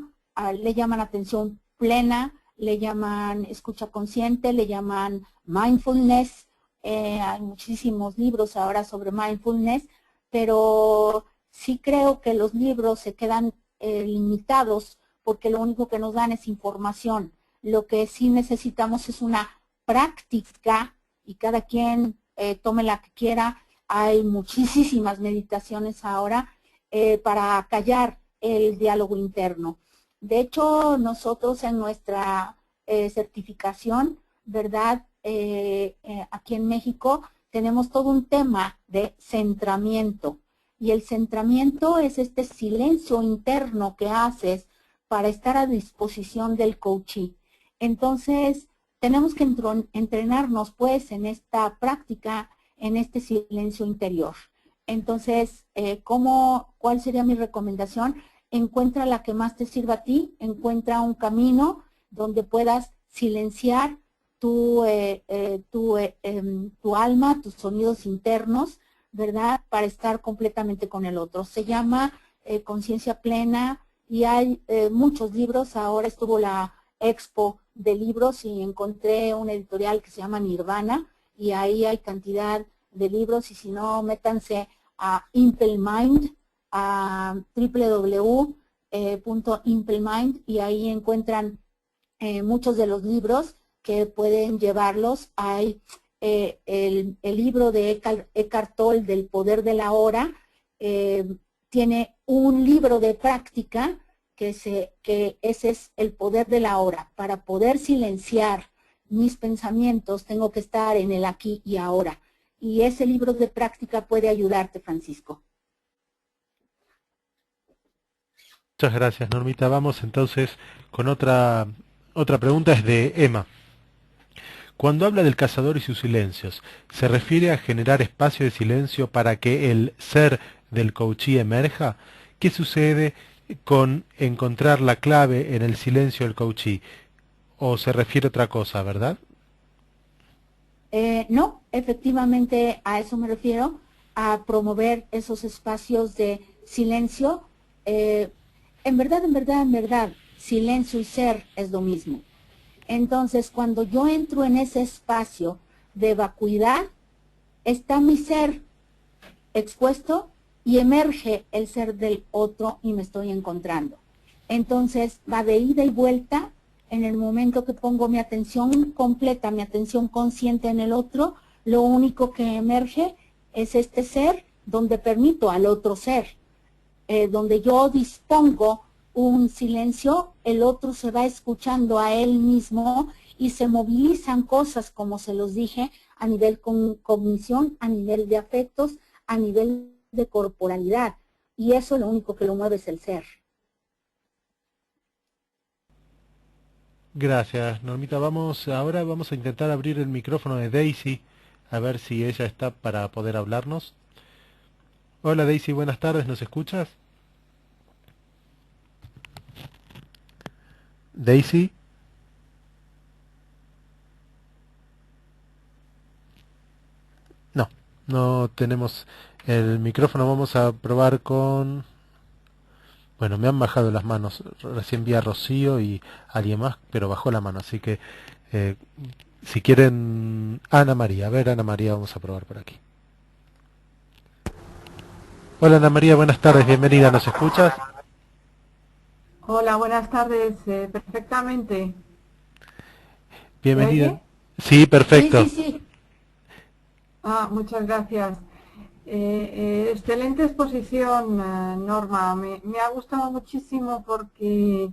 Speaker 2: le llaman atención plena, le llaman escucha consciente, le llaman mindfulness. Hay muchísimos libros ahora sobre mindfulness, pero sí creo que los libros se quedan limitados porque lo único que nos dan es información. Lo que sí necesitamos es una práctica y cada quien tome la que quiera. Hay muchísimas meditaciones ahora para callar el diálogo interno. De hecho, nosotros en nuestra certificación, ¿verdad? Aquí en México tenemos todo un tema de centramiento. Y el centramiento es este silencio interno que haces para estar a disposición del coachee. Entonces, tenemos que entrenarnos pues en esta práctica, en este silencio interior. Entonces, ¿cuál sería mi recomendación? Encuentra la que más te sirva a ti, encuentra un camino donde puedas silenciar tu alma, tus sonidos internos, ¿verdad? Para estar completamente con el otro. Se llama Conciencia Plena y hay muchos libros. Ahora estuvo la expo de libros y encontré una editorial que se llama Nirvana y ahí hay cantidad de libros y si no, métanse a Impelmind, a www.impelmind y ahí encuentran muchos de los libros que pueden llevarlos. Hay el libro de Eckhart Tolle del poder de la hora, tiene un libro de práctica que ese es el poder de la hora. Para poder silenciar mis pensamientos tengo que estar en el aquí y ahora. Y ese libro de práctica puede ayudarte, Francisco.
Speaker 1: Muchas gracias, Normita. Vamos entonces con otra pregunta, es de Emma. Cuando habla del cazador y sus silencios, ¿se refiere a generar espacio de silencio para que el ser del coachee emerja? ¿Qué sucede con encontrar la clave en el silencio del coachee? ¿O se refiere a otra cosa, verdad?
Speaker 2: No, efectivamente a eso me refiero, a promover esos espacios de silencio. En verdad, silencio y ser es lo mismo. Entonces, cuando yo entro en ese espacio de vacuidad, está mi ser expuesto y emerge el ser del otro y me estoy encontrando. Entonces, va de ida y vuelta. En el momento que pongo mi atención completa, mi atención consciente en el otro, lo único que emerge es este ser donde permito al otro ser. Donde yo dispongo un silencio, el otro se va escuchando a él mismo y se movilizan cosas, como se los dije, a nivel cognición, a nivel de afectos, a nivel de corporalidad. Y eso lo único que lo mueve es el ser.
Speaker 1: Gracias, Normita. Ahora vamos a intentar abrir el micrófono de Daisy, a ver si ella está para poder hablarnos. Hola Daisy, buenas tardes, ¿nos escuchas? Daisy. No, no tenemos el micrófono. Vamos a probar con... Bueno, me han bajado las manos. Recién vi a Rocío y a alguien más, pero bajó la mano. Así que, si quieren... Ana María. A ver, Ana María, vamos a probar por aquí. Hola Ana María, buenas tardes, bienvenida. ¿Nos escuchas?
Speaker 4: Hola, buenas tardes. Perfectamente.
Speaker 1: Bienvenida.
Speaker 4: ¿Me oye?
Speaker 1: Sí, perfecto.
Speaker 2: Sí, sí, sí.
Speaker 4: Muchas gracias. Excelente exposición, Norma. Me ha gustado muchísimo porque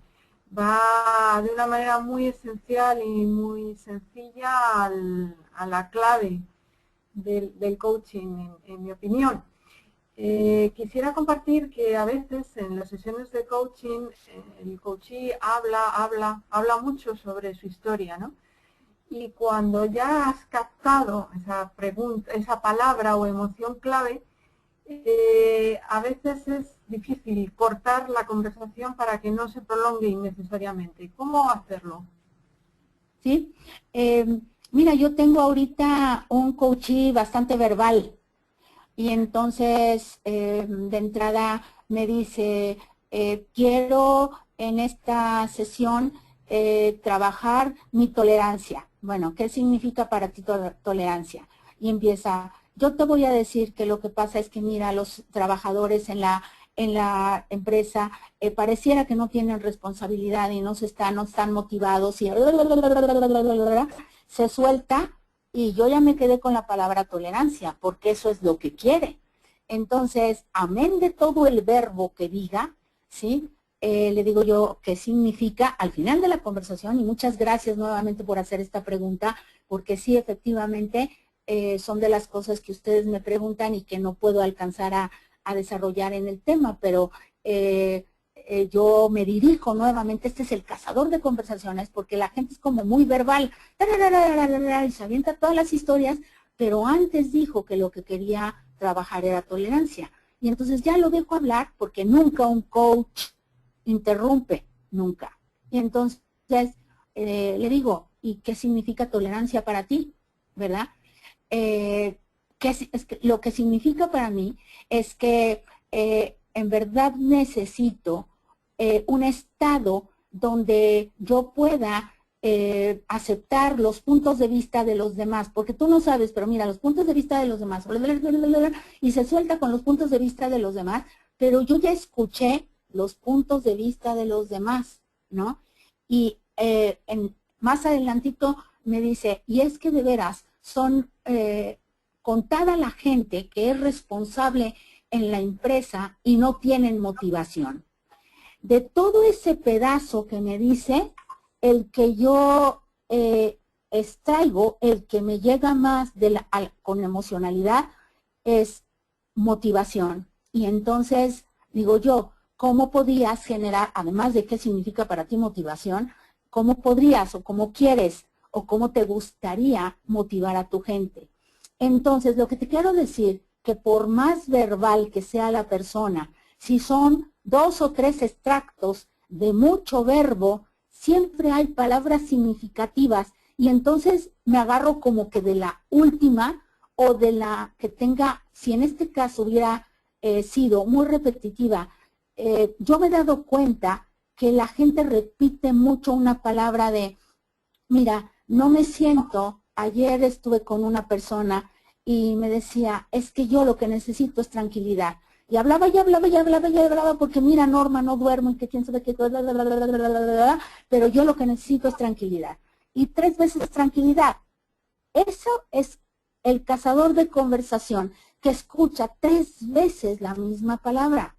Speaker 4: va de una manera muy esencial y muy sencilla a la clave del coaching, en mi opinión. Quisiera compartir que a veces en las sesiones de coaching el coachee habla mucho sobre su historia, ¿no? Y cuando ya has captado esa palabra o emoción clave, a veces es difícil cortar la conversación para que no se prolongue innecesariamente. ¿Cómo hacerlo?
Speaker 2: ¿Sí? Mira, yo tengo ahorita un coachee bastante verbal, Y entonces, de entrada me dice, quiero en esta sesión trabajar mi tolerancia. Bueno, ¿qué significa para ti tolerancia? Y empieza, yo te voy a decir que lo que pasa es que mira, los trabajadores en la empresa pareciera que no tienen responsabilidad y no están motivados y se suelta. Y yo ya me quedé con la palabra tolerancia, porque eso es lo que quiere. Entonces, amén de todo el verbo que diga, ¿sí? Le digo yo qué significa al final de la conversación, y muchas gracias nuevamente por hacer esta pregunta, porque sí, efectivamente, son de las cosas que ustedes me preguntan y que no puedo alcanzar a desarrollar en el tema, pero yo me dirijo nuevamente, este es el cazador de conversaciones, porque la gente es como muy verbal, y se avienta todas las historias, pero antes dijo que lo que quería trabajar era tolerancia. Y entonces ya lo dejo hablar, porque nunca un coach interrumpe, nunca. Y entonces le digo, ¿y qué significa tolerancia para ti? ¿Verdad? Lo que significa para mí es que en verdad necesito un estado donde yo pueda aceptar los puntos de vista de los demás, porque tú no sabes, pero mira, los puntos de vista de los demás, y se suelta con los puntos de vista de los demás, pero yo ya escuché los puntos de vista de los demás, ¿no? Y más adelantito me dice, y es que de veras son contada la gente que es responsable en la empresa y no tienen motivación. De todo ese pedazo que me dice, el que yo extraigo, el que me llega más con emocionalidad, es motivación. Y entonces, digo yo, ¿cómo podrías generar, además de qué significa para ti motivación, cómo podrías o cómo quieres o cómo te gustaría motivar a tu gente? Entonces, lo que te quiero decir, que por más verbal que sea la persona, si son 2 o 3 extractos de mucho verbo, siempre hay palabras significativas y entonces me agarro como que de la última o de la que tenga, si en este caso hubiera sido muy repetitiva, yo me he dado cuenta que la gente repite mucho una palabra de, mira, no me siento, ayer estuve con una persona y me decía, es que yo lo que necesito es tranquilidad. Y hablaba y hablaba y hablaba y hablaba porque mira, Norma, no duermo y que quién sabe qué, pero yo lo que necesito es tranquilidad. Y 3 veces tranquilidad. Eso es el cazador de conversación que escucha 3 veces la misma palabra.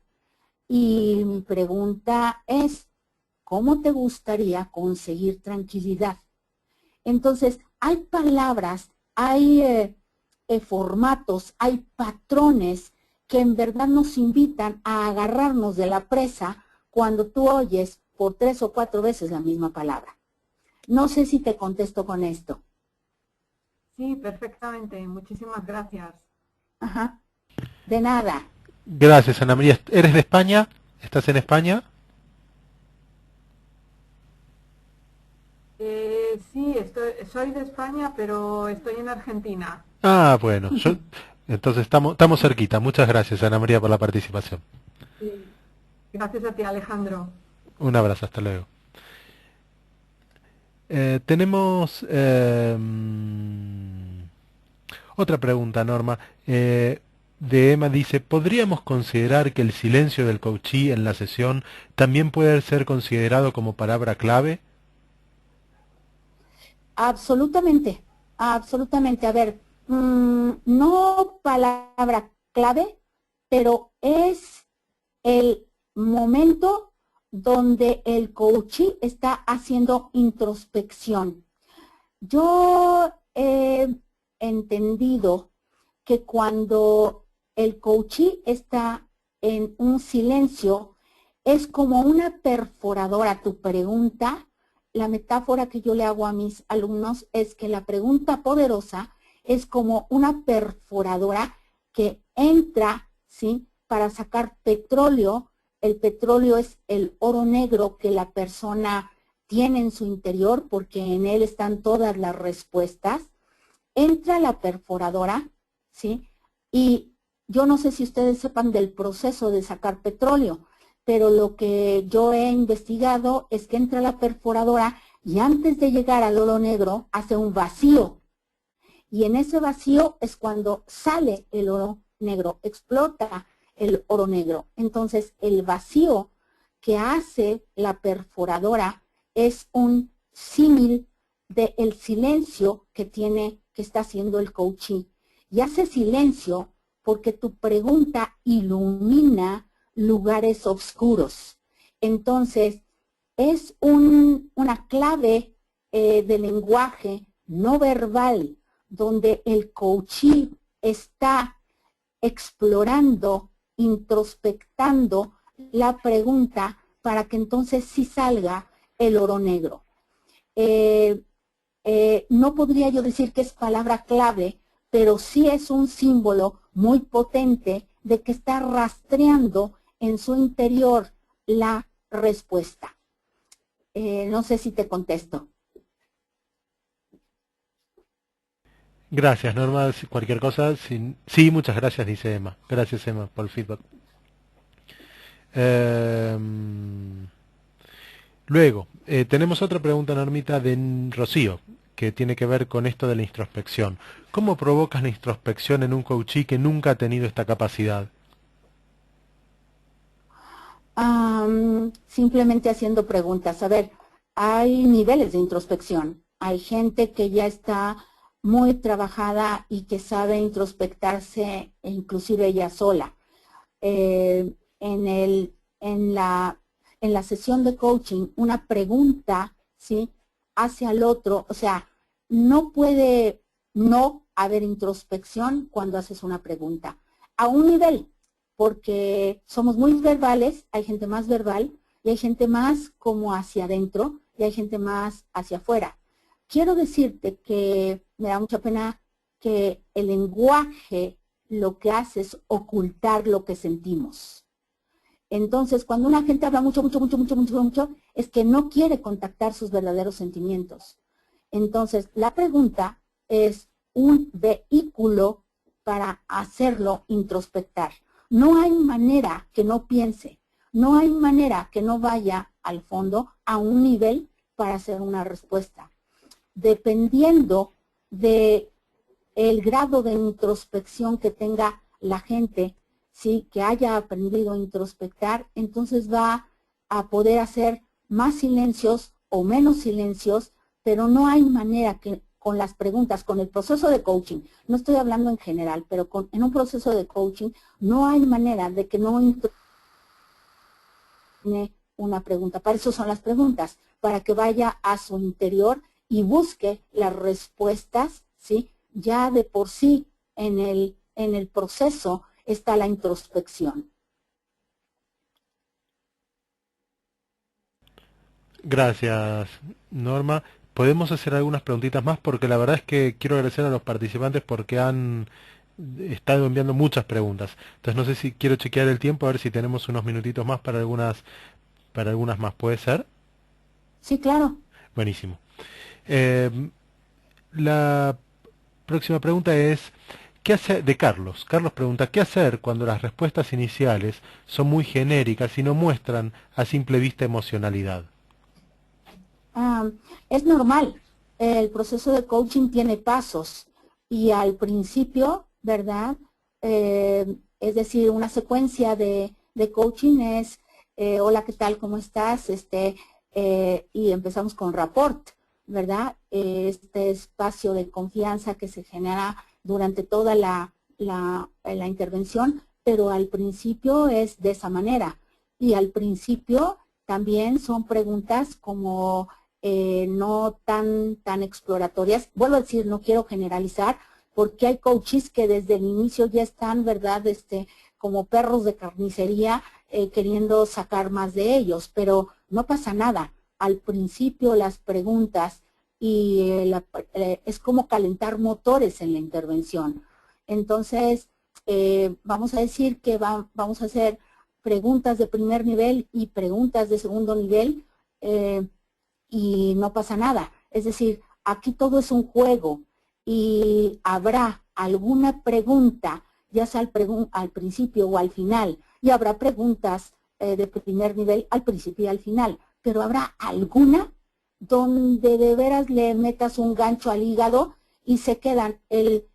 Speaker 2: Y mi pregunta es, ¿cómo te gustaría conseguir tranquilidad? Entonces, hay palabras, hay formatos, hay patrones que en verdad nos invitan a agarrarnos de la presa cuando tú oyes por 3 o 4 veces la misma palabra. No sé si te contesto con esto.
Speaker 4: Sí, perfectamente. Muchísimas gracias.
Speaker 2: Ajá. De nada.
Speaker 1: Gracias, Ana María. ¿Eres de España? ¿Estás en España?
Speaker 4: Sí, soy de España, pero estoy en Argentina.
Speaker 1: Ah, bueno. Entonces estamos cerquita. Muchas gracias, Ana María, por la participación.
Speaker 4: Sí. Gracias a ti, Alejandro.
Speaker 1: Un abrazo, hasta luego. Tenemos otra pregunta, Norma. De Emma dice, ¿podríamos considerar que el silencio del coachee en la sesión también puede ser considerado como palabra clave?
Speaker 2: Absolutamente, absolutamente. A ver, no palabra clave, pero es el momento donde el coachee está haciendo introspección. Yo he entendido que cuando el coachee está en un silencio, es como una perforadora. Tu pregunta, la metáfora que yo le hago a mis alumnos es que la pregunta poderosa es como una perforadora que entra, ¿sí?, para sacar petróleo. El petróleo es el oro negro que la persona tiene en su interior porque en él están todas las respuestas. Entra la perforadora, ¿sí?, y yo no sé si ustedes sepan del proceso de sacar petróleo, pero lo que yo he investigado es que entra la perforadora y antes de llegar al oro negro hace un vacío. Y en ese vacío es cuando sale el oro negro, explota el oro negro. Entonces, el vacío que hace la perforadora es un símil del silencio que está haciendo el coachee. Y hace silencio porque tu pregunta ilumina lugares oscuros. Entonces, es una clave de lenguaje no verbal donde el coachee está explorando, introspectando la pregunta para que entonces sí salga el oro negro. No podría yo decir que es palabra clave, pero sí es un símbolo muy potente de que está rastreando en su interior la respuesta. No sé si te contesto.
Speaker 1: Gracias, Norma. Cualquier cosa, sí, muchas gracias, dice Emma. Gracias, Emma, por el feedback. Luego, tenemos otra pregunta, Normita, de Rocío, que tiene que ver con esto de la introspección. ¿Cómo provocas la introspección en un coachee que nunca ha tenido esta capacidad?
Speaker 2: Simplemente haciendo preguntas. A ver, hay niveles de introspección. Hay gente que ya está muy trabajada y que sabe introspectarse, inclusive ella sola. En la sesión de coaching, una pregunta, ¿sí?, hacia el otro, o sea, no puede no haber introspección cuando haces una pregunta. A un nivel, porque somos muy verbales, hay gente más verbal y hay gente más como hacia adentro y hay gente más hacia afuera. Quiero decirte que me da mucha pena que el lenguaje lo que hace es ocultar lo que sentimos. Entonces, cuando una gente habla mucho, es que no quiere contactar sus verdaderos sentimientos. Entonces, la pregunta es un vehículo para hacerlo introspectar. No hay manera que no piense, no hay manera que no vaya al fondo a un nivel para hacer una respuesta. Dependiendo de el grado de introspección que tenga la gente, ¿sí?, que haya aprendido a introspectar, entonces va a poder hacer más silencios o menos silencios, pero no hay manera que con las preguntas, con el proceso de coaching, no estoy hablando en general, pero en un proceso de coaching no hay manera de que no una pregunta. Para eso son las preguntas, para que vaya a su interior y busque las respuestas, ¿sí? Ya de por sí en el proceso está la introspección.
Speaker 1: Gracias, Norma. Podemos hacer algunas preguntitas más porque la verdad es que quiero agradecer a los participantes porque han estado enviando muchas preguntas. Entonces no sé si quiero chequear el tiempo a ver si tenemos unos minutitos más para algunas más. ¿Puede ser?
Speaker 2: Sí, claro.
Speaker 1: Buenísimo. La próxima pregunta es, ¿qué hacer? De Carlos. Carlos pregunta, ¿qué hacer cuando las respuestas iniciales son muy genéricas y no muestran a simple vista emocionalidad?
Speaker 2: Es normal. El proceso de coaching tiene pasos y al principio, ¿verdad? Es decir, una secuencia de coaching es, hola, ¿qué tal? ¿Cómo estás? Y empezamos con rapport, ¿verdad? Este espacio de confianza que se genera durante toda la intervención, pero al principio es de esa manera. Y al principio también son preguntas como no tan exploratorias. Vuelvo a decir, no quiero generalizar, porque hay coaches que desde el inicio ya están, ¿verdad?, como perros de carnicería queriendo sacar más de ellos, pero no pasa nada. Al principio las preguntas y es como calentar motores en la intervención. Entonces, vamos a decir que vamos a hacer preguntas de primer nivel y preguntas de segundo nivel y no pasa nada. Es decir, aquí todo es un juego y habrá alguna pregunta ya sea al principio o al final, y habrá preguntas de primer nivel al principio y al final, pero habrá alguna donde de veras le metas un gancho al hígado y se quedan. El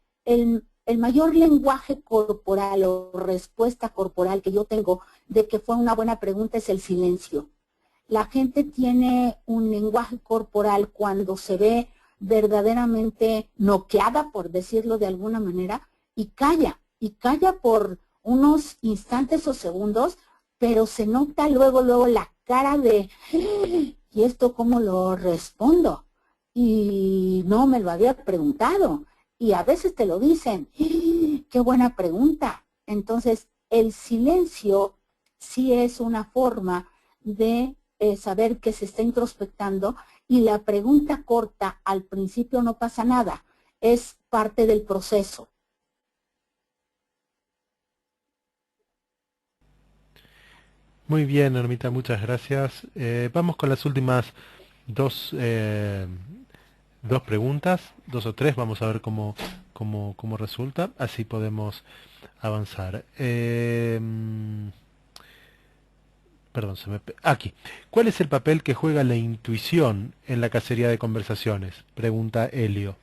Speaker 2: mayor lenguaje corporal o respuesta corporal que yo tengo de que fue una buena pregunta es el silencio. La gente tiene un lenguaje corporal cuando se ve verdaderamente noqueada, por decirlo de alguna manera, y calla por unos instantes o segundos, pero se nota luego la cara de, ¿y esto cómo lo respondo? Y no me lo había preguntado. Y a veces te lo dicen, qué buena pregunta. Entonces, el silencio sí es una forma de saber que se está introspectando, y la pregunta corta al principio no pasa nada, es parte del proceso.
Speaker 1: Muy bien, Normita, muchas gracias. Vamos con las últimas dos, dos preguntas, dos o tres, vamos a ver cómo resulta, así podemos avanzar. Perdón, aquí. ¿Cuál es el papel que juega la intuición en la cacería de conversaciones? Pregunta Helio.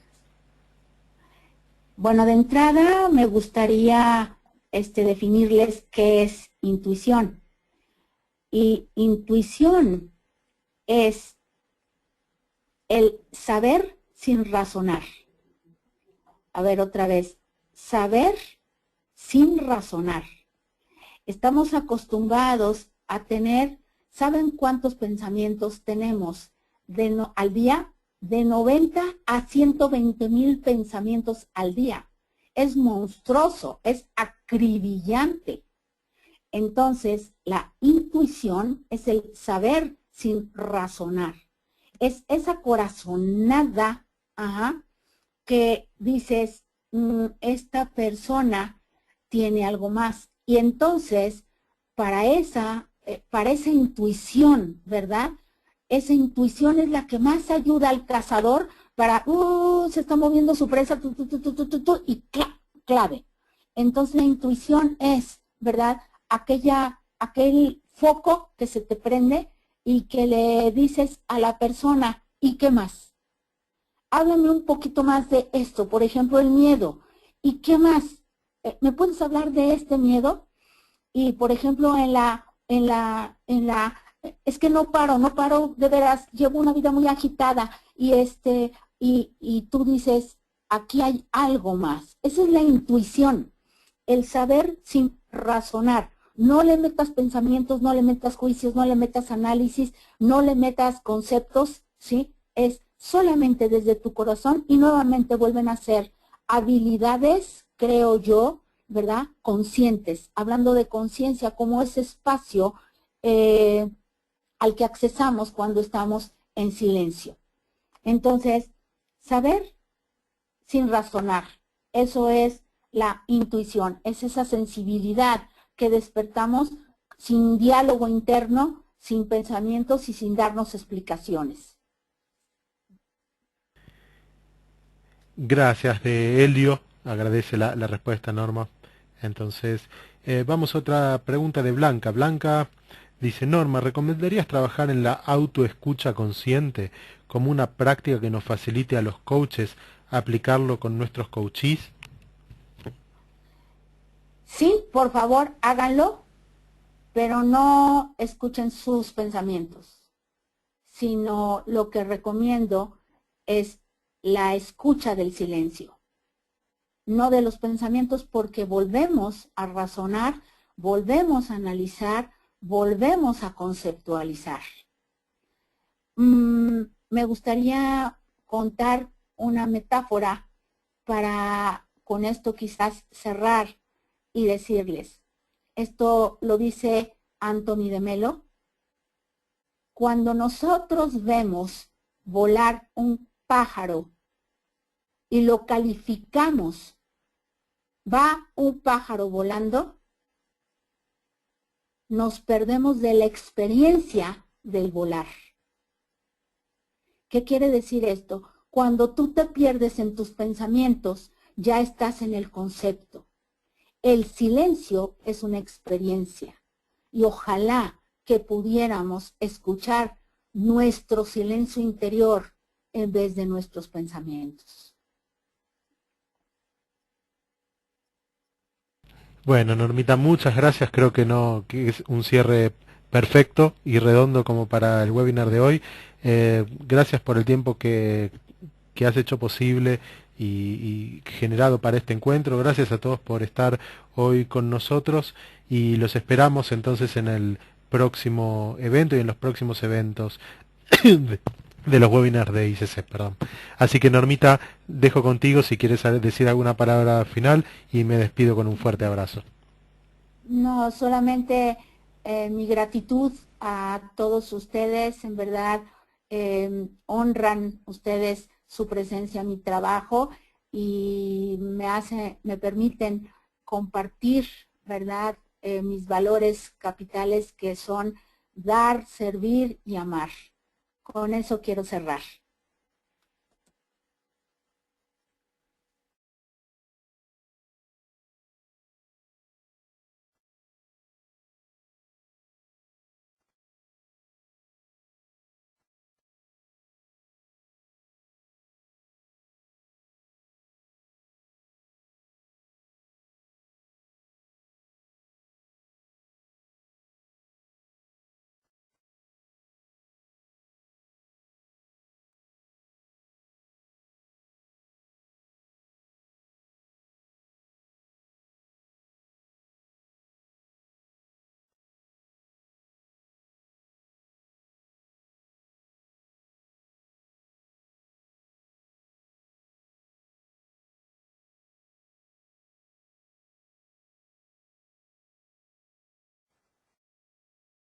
Speaker 2: Bueno, de entrada me gustaría definirles qué es intuición. Y intuición es el saber sin razonar. A ver, otra vez. Saber sin razonar. Estamos acostumbrados a tener, ¿saben cuántos pensamientos tenemos al día? De 90 a 120,000 pensamientos al día. Es monstruoso, es acribillante. Entonces, la intuición es el saber sin razonar. Es esa corazonada que dices, esta persona tiene algo más. Y entonces, para esa intuición, ¿verdad? Esa intuición es la que más ayuda al cazador para, se está moviendo su presa, y clave. Entonces la intuición es, ¿verdad? Aquel foco que se te prende y que le dices a la persona, ¿y qué más? Háblame un poquito más de esto, por ejemplo, el miedo. ¿Y qué más? ¿Me puedes hablar de este miedo? Y por ejemplo, es que no paro, de veras, llevo una vida muy agitada y tú dices, aquí hay algo más. Esa es la intuición, el saber sin razonar. No le metas pensamientos, no le metas juicios, no le metas análisis, no le metas conceptos, ¿sí? Es solamente desde tu corazón, y nuevamente vuelven a ser habilidades, creo yo, ¿verdad? Conscientes, hablando de conciencia como ese espacio al que accesamos cuando estamos en silencio. Entonces, saber sin razonar, eso es la intuición, es esa sensibilidad que despertamos sin diálogo interno, sin pensamientos y sin darnos explicaciones.
Speaker 1: Gracias de Helio, agradece la respuesta, Norma. Entonces, vamos a otra pregunta de Blanca. Blanca dice, Norma, ¿recomendarías trabajar en la autoescucha consciente como una práctica que nos facilite a los coaches aplicarlo con nuestros coachees?
Speaker 2: Sí, por favor, háganlo, pero no escuchen sus pensamientos, sino lo que recomiendo es la escucha del silencio, no de los pensamientos, porque volvemos a razonar, volvemos a analizar, volvemos a conceptualizar. Me gustaría contar una metáfora para con esto quizás cerrar y decirles, esto lo dice Anthony de Melo, cuando nosotros vemos volar un pájaro y lo calificamos, va un pájaro volando, nos perdemos de la experiencia del volar. ¿Qué quiere decir esto? Cuando tú te pierdes en tus pensamientos, ya estás en el concepto. el silencio es una experiencia y ojalá que pudiéramos escuchar nuestro silencio interior en vez de nuestros pensamientos.
Speaker 1: Bueno, Normita, muchas gracias. Creo que es un cierre perfecto y redondo como para el webinar de hoy. Gracias por el tiempo que has hecho posible y generado para este encuentro. Gracias a todos por estar hoy con nosotros y los esperamos entonces en el próximo evento y en los próximos eventos de los webinars de ICC, perdón. Así que Normita, dejo contigo si quieres decir alguna palabra final y me despido con un fuerte abrazo.
Speaker 2: No, solamente mi gratitud a todos ustedes, en verdad honran ustedes su presencia en mi trabajo y me permiten compartir, ¿verdad? Mis valores capitales que son dar, servir y amar. Con eso quiero cerrar.